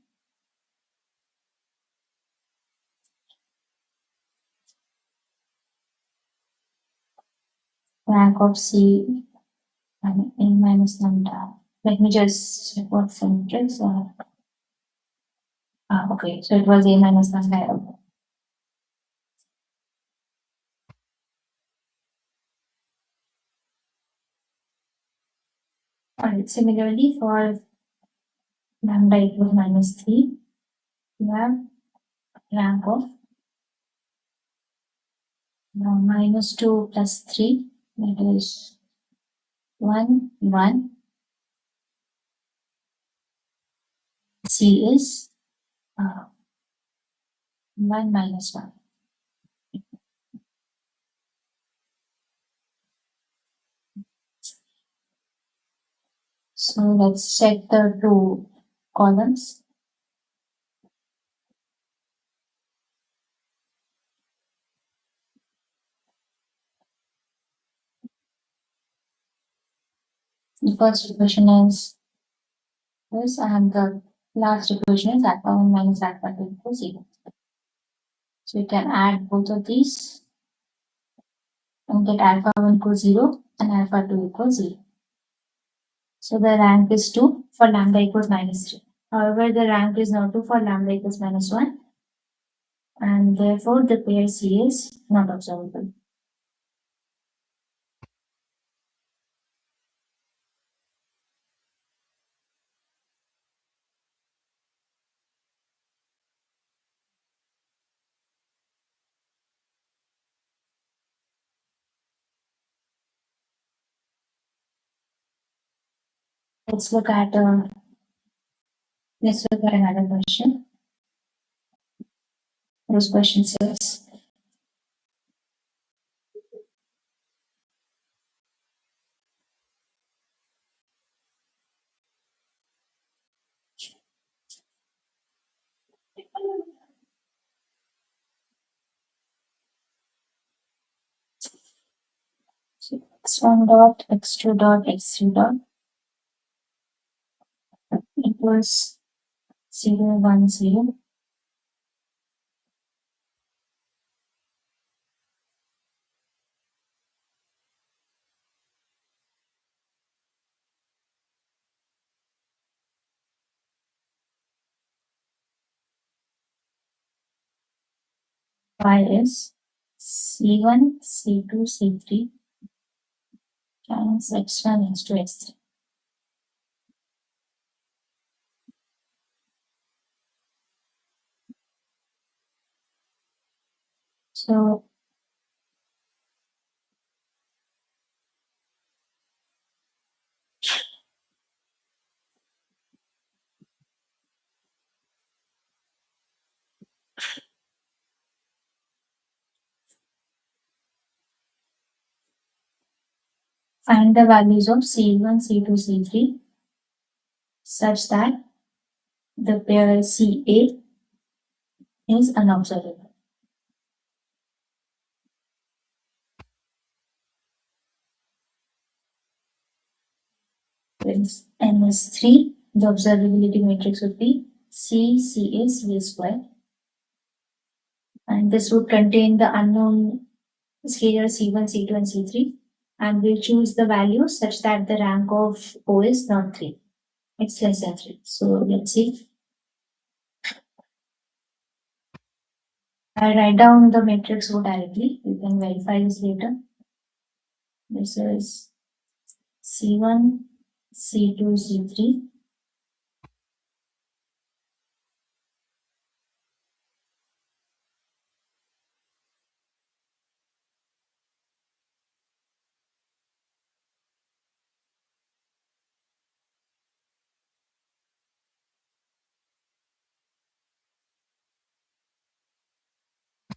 rank of C and A minus lambda. Let me just check what matrix. Okay, so it was A minus lambda. Alright, similarly for lambda equals minus 3, we have rank of minus 2 plus 3, that is 1, 1. C is 1 minus 1. So let's check the two columns. The first equation is this, and the last equation is alpha 1 minus alpha 2 equals 0. So we can add both of these and get alpha 1 equals 0 and alpha 2 equals 0. So the rank is 2 for lambda equals minus 3. However, the rank is not 2 for lambda equals minus 1, and therefore the pair C is not observable. Let's look at another question. This question says, x1 dot x2 dot x3 dot equals 0, 1, 0. Y is C1, C2, C3 times x1, x2, x3. So find the values of C1, C2, C3 such that the pair CA is unobservable. N is 3, the observability matrix would be C, CA, CA square. And this would contain the unknown scalar C1, C2, and C3, and we'll choose the values such that the rank of O is not 3. It's less than 3. So let's see. I'll write down the matrix O directly. You can verify this later. This is C1, C2, C3.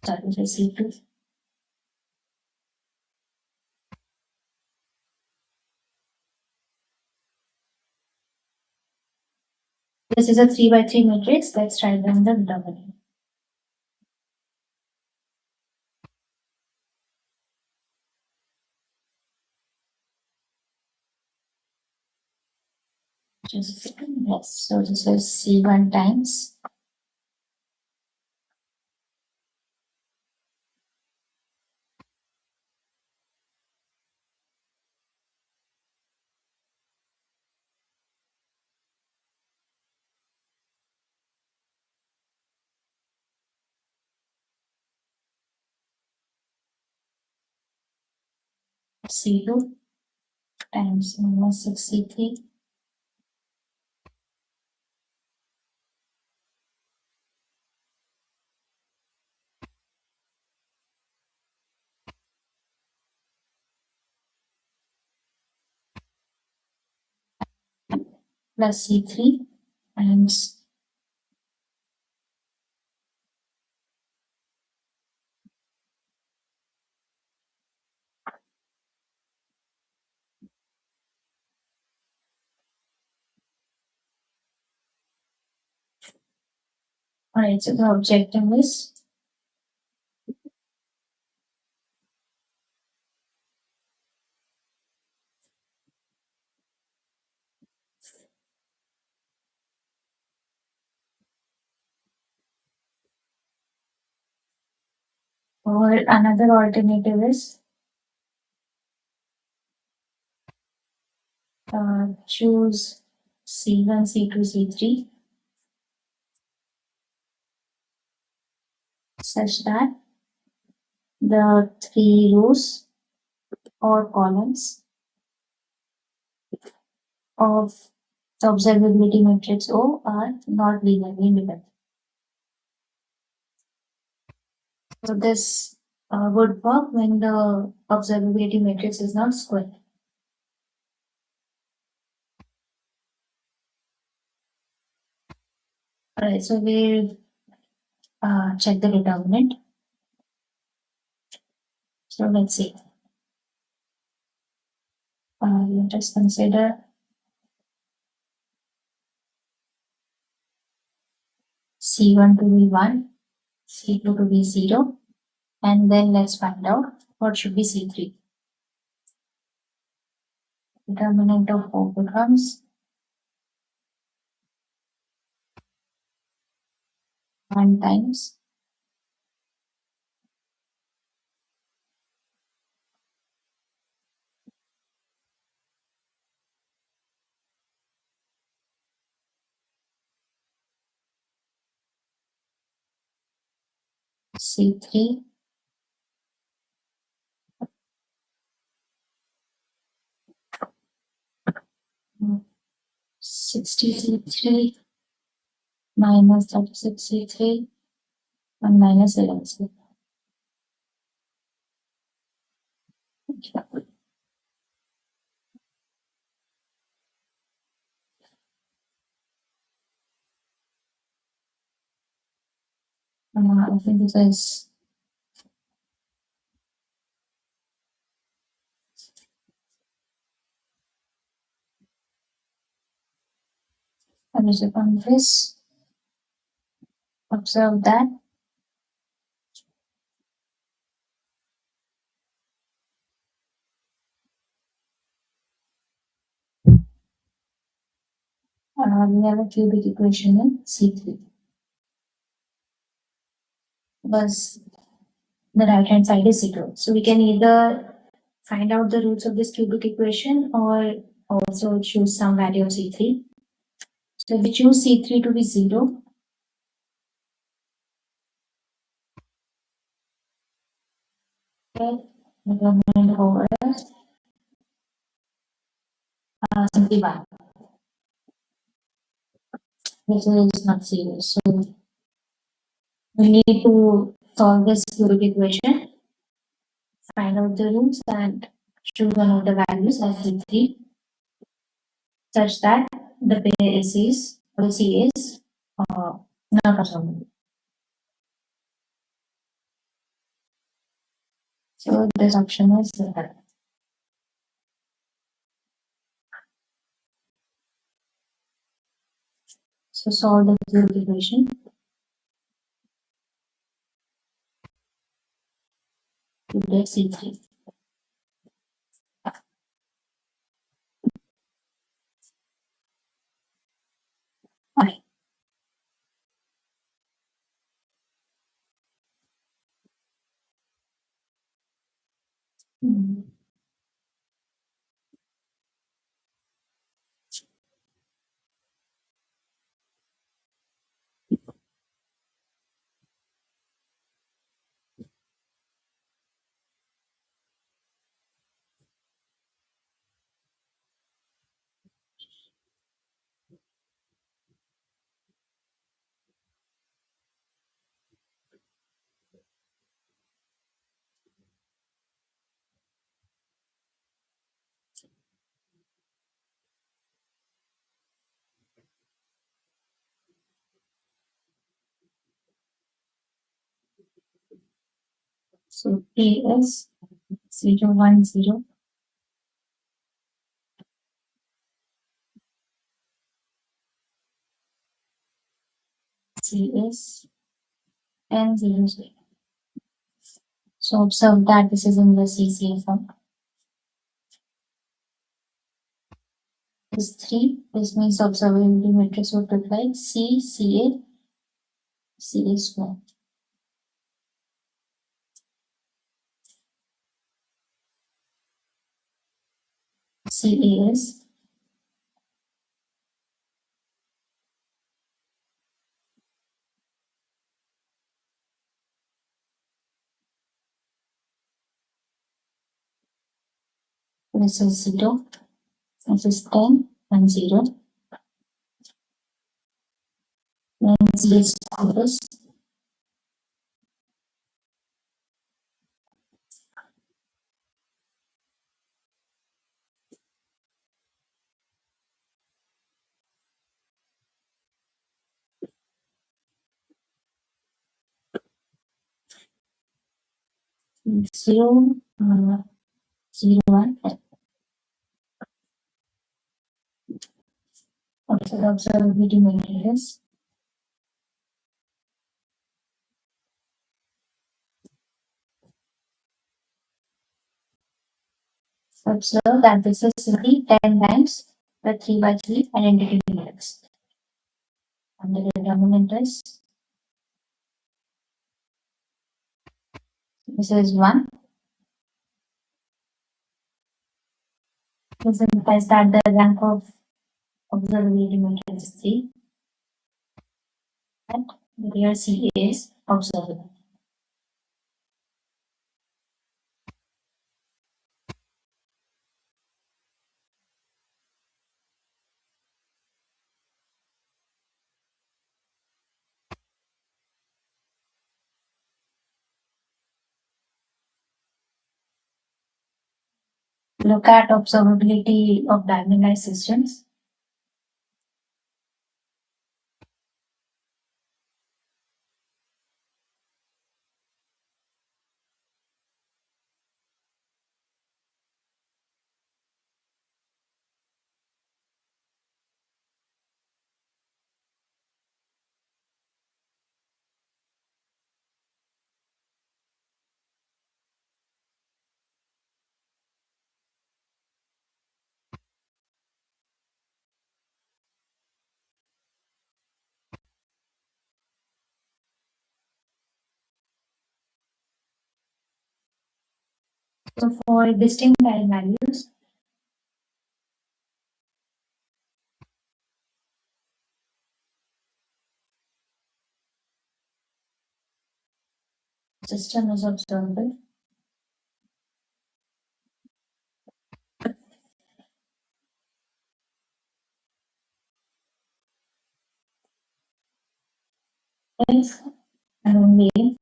Start with the C2. This is a 3 by 3 matrix. Let's write down the determinant. Just a second. Yes. So this is C1 times C2 times minus 6C3 plus C3 times alright, so the objective is or another alternative is choose C1, C2, C3 such that the 3 rows or columns of the observability matrix O are not linearly independent. So this would work when the observability matrix is not square. Alright, so we'll check the determinant. So let's see. Let us consider C1 to be 1, C2 to be 0, and then let's find out what should be C3. Determinant of O becomes 1 times C3 60 C3 minus 36 C3 and minus 11 C3. I think this is on this. Observe that we have a cubic equation in C3 was the right hand side is 0. So we can either find out the roots of this cubic equation or also choose some value of C3. So if we choose C3 to be 0, okay, we are going over simply 1, which is not 0. So we need to solve this cubic equation, find out the roots and choose one of the values as C3 such that the base is, or the C is not observable. So this option is there. So solve the cubic equation. You get C3. Okay. Mm. So P is 0, 1, 0. C is N 0, 0. So observe that this is in the CCA form. This 3, this means observability matrix would look like C, CA, CA square. CA is this is 0, this is 10 and 0. Then C is chorus. Zero, 0, 1. Observability matrix. Observe that this is simply 10 times the 3 by 3 identity matrix. And the determinant is, this is 1. This implies that the rank of observability matrix is 3. And the real C is observable. Look at observability of diamondized systems. So for distinct eigenvalues, system is observable. If and only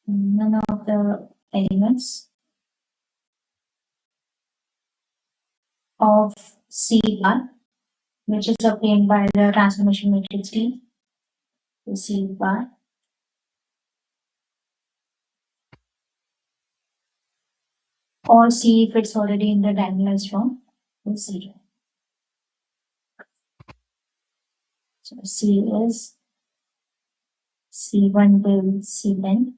none of the elements of C bar, which is obtained by the transformation matrix T, to C bar, or C if it's already in the diagonalized form, is 0. So C is C1 till C10.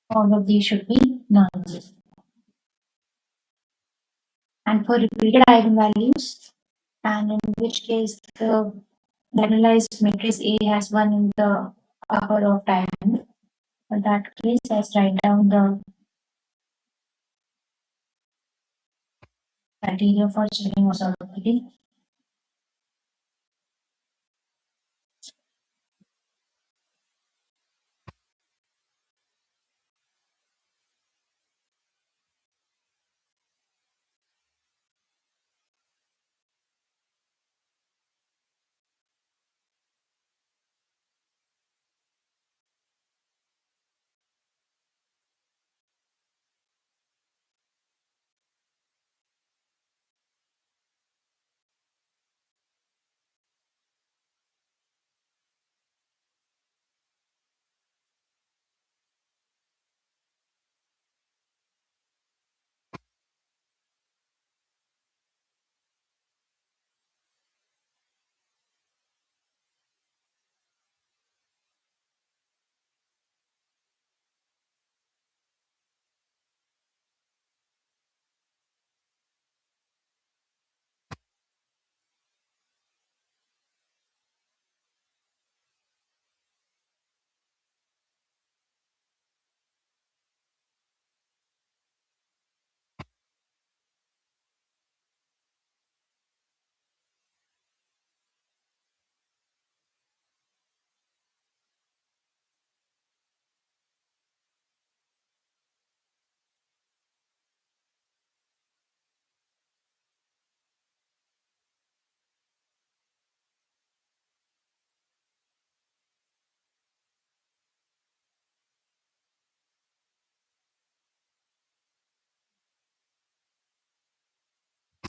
All of these should be null. And for repeated eigenvalues, and in which case the diagonalized matrix A has one in the upper of diagonal. In that case, let's write down the criteria for checking observability.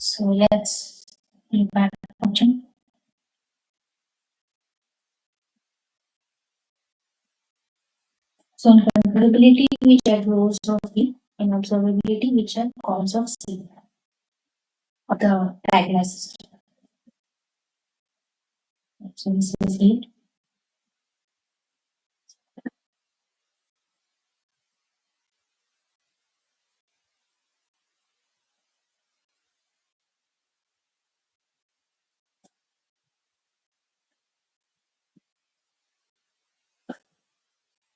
So let's look at the function. So in controllability, we check rows of B. In observability, we check columns of C of the diagonalized system. So this is it.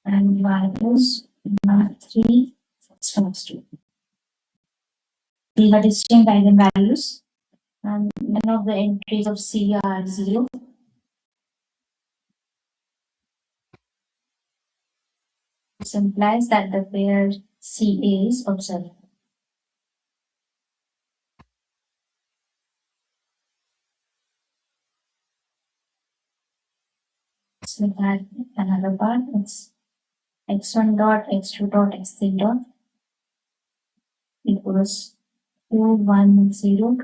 And values 3, 2. These are distinct eigenvalues, and none of the entries of C are 0. This implies that the pair CA is observable. So that another part, it's x1 dot, x2 dot, x3 dot equals 2, 1, 0,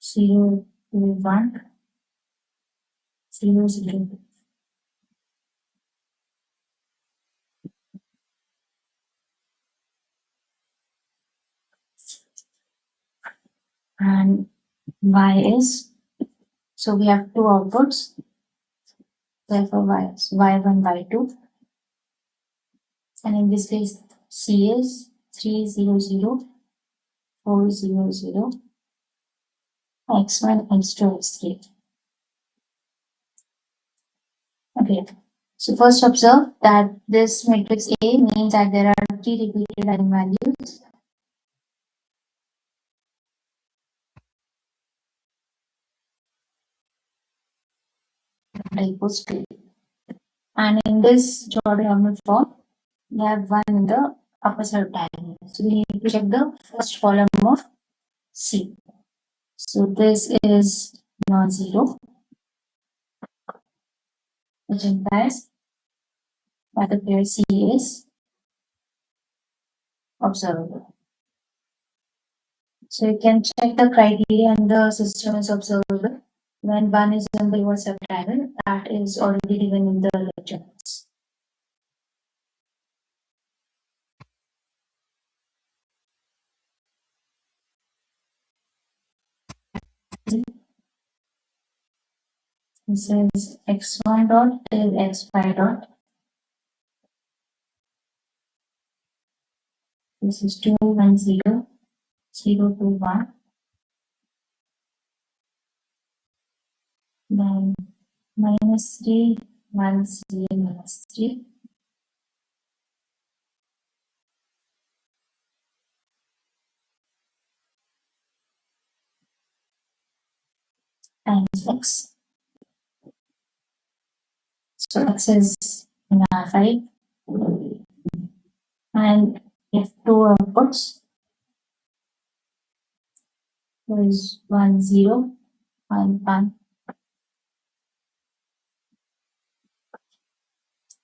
0, 2, 1, 0, 0. and y is, so we have two outputs, therefore y is y1, y2, and in this case c is 300, 400, x1, x2, x3. Okay, so first observe that this matrix A means that there are three repeated eigenvalues equals 2. And in this Jordan form, we have one in the upper subdiagonal. So we need to check the first column of C. So this is non-zero, which implies that the pair C is observable. So you can check the criteria and the system is observable when one is in the lower subdiagonal. That is already given in the lecture notes. This is x1 dot till x5 dot. This is 2, 1, 0, 0, 2, 1. Then minus 3, 1, 0, minus 3. Times x. So x is in R5. And we have two outputs. There is 1, 0, 1, 1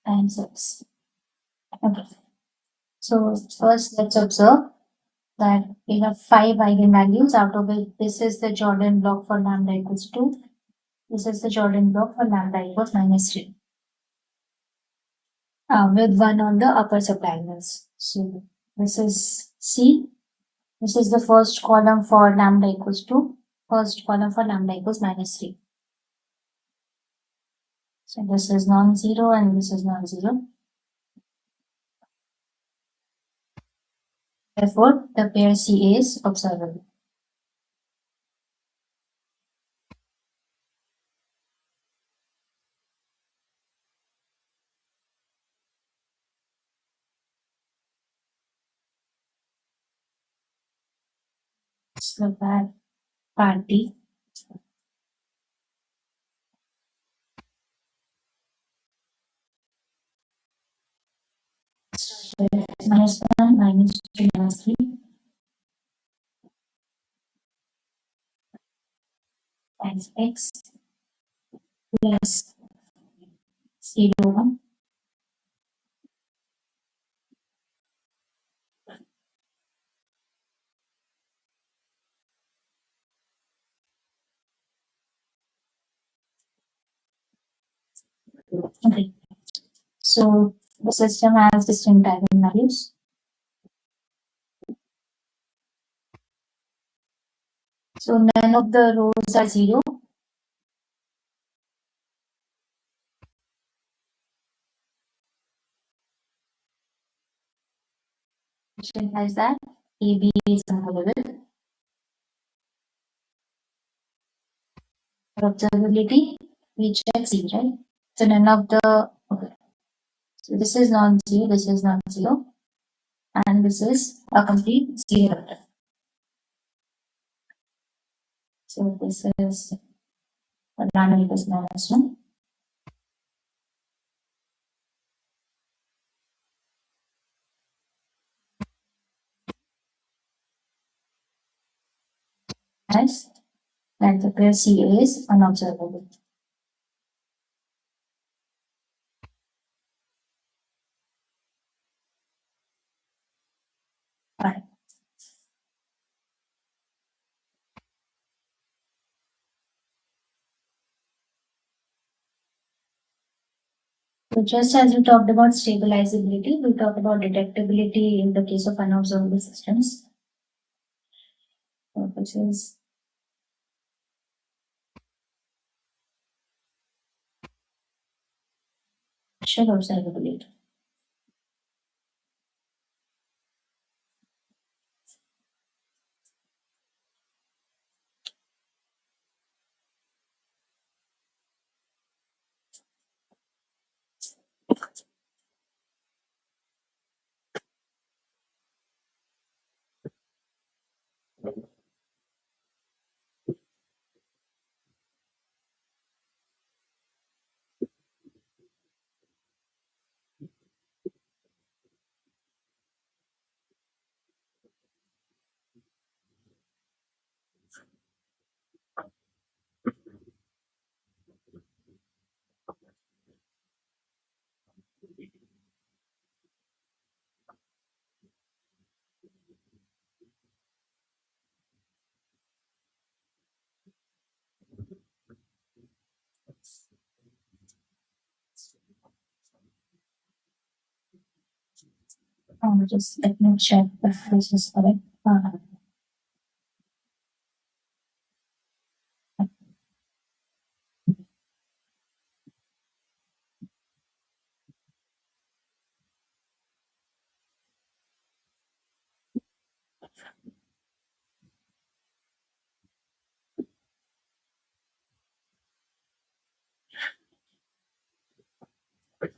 times x. Okay. So first let's observe that we have 5 eigenvalues, out of which this is the Jordan block for lambda equals 2. This is the Jordan block for lambda equals minus 3. With 1 on the upper subdiagonals. So this is C. This is the first column for lambda equals 2. First column for lambda equals minus 3. So this is non-zero and this is non-zero. Therefore, the pair C is observable. So that part D. Minus 1, minus 2, minus 3 times x plus 0, 1. Okay. So the system has distinct eigenvalues. So none of the rows are 0. Which implies that AB is observable. For observability, we check C, right? So none of the, okay. So this is non-zero, this is non-zero, and this is a complete zero vector. So this is lambda equals minus 1. As that the pair C is unobservable. Right. So just as we talked about stabilizability, we talk about detectability in the case of unobservable systems. So this is Should observability. Just let me check if this is correct.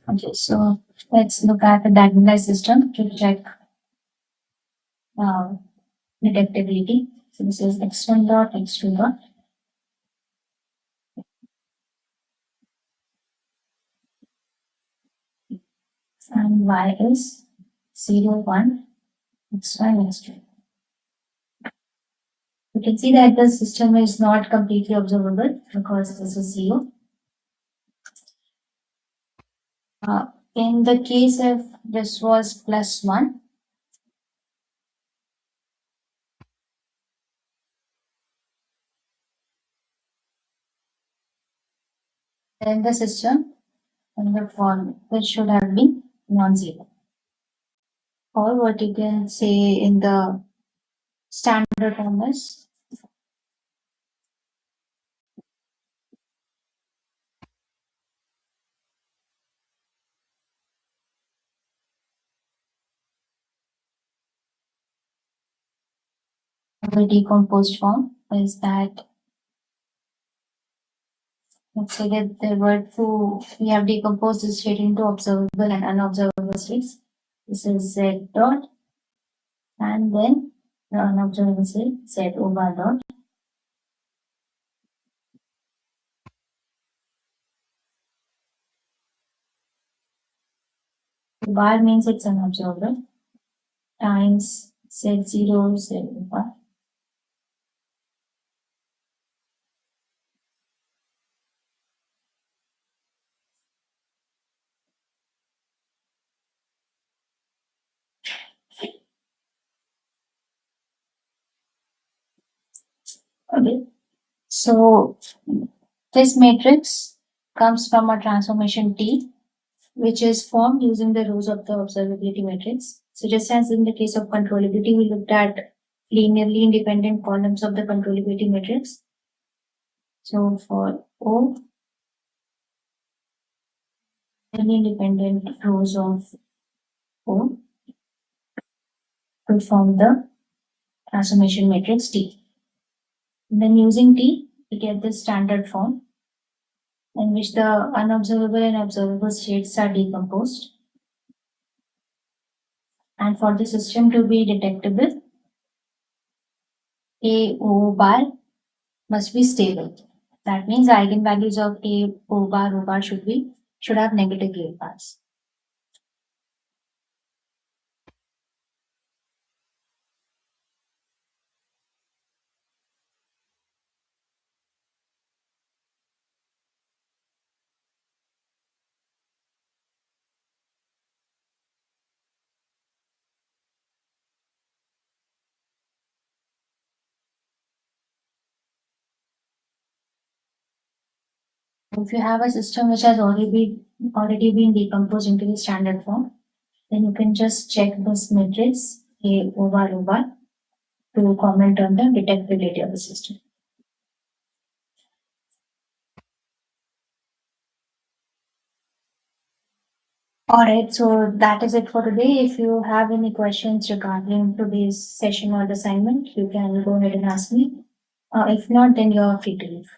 Okay, so let's look at the diagonalized system to check uh, detectability. So this is x1 dot, x2 dot, and y is 0, 1, x1, x2. You can see that the system is not completely observable because this is 0. In the case if this was plus 1, then the system in the form which should have been non-zero. Or what you can say in the standard form is the decomposed form is that, let's say that there were two, we have decomposed this state into observable and unobservable states. This is z dot, and then the unobservable state z o bar dot. The bar means it's unobservable times z0 z o bar. Okay, so this matrix comes from a transformation T, which is formed using the rules of the observability matrix. So just as in the case of controllability, we looked at linearly independent columns of the controllability matrix. So for O, linearly independent rows of O will form the transformation matrix T. And then using T, we get the standard form in which the unobservable and observable states are decomposed. And for the system to be detectable, A O bar must be stable. That means the eigenvalues of A O bar should have negative real bars. If you have a system which has already been decomposed into the standard form, then you can just check this matrix A O bar to comment on the detectability of the system. All right, so that is it for today. If you have any questions regarding today's session or assignment, you can go ahead and ask me. If not, then you're free to leave.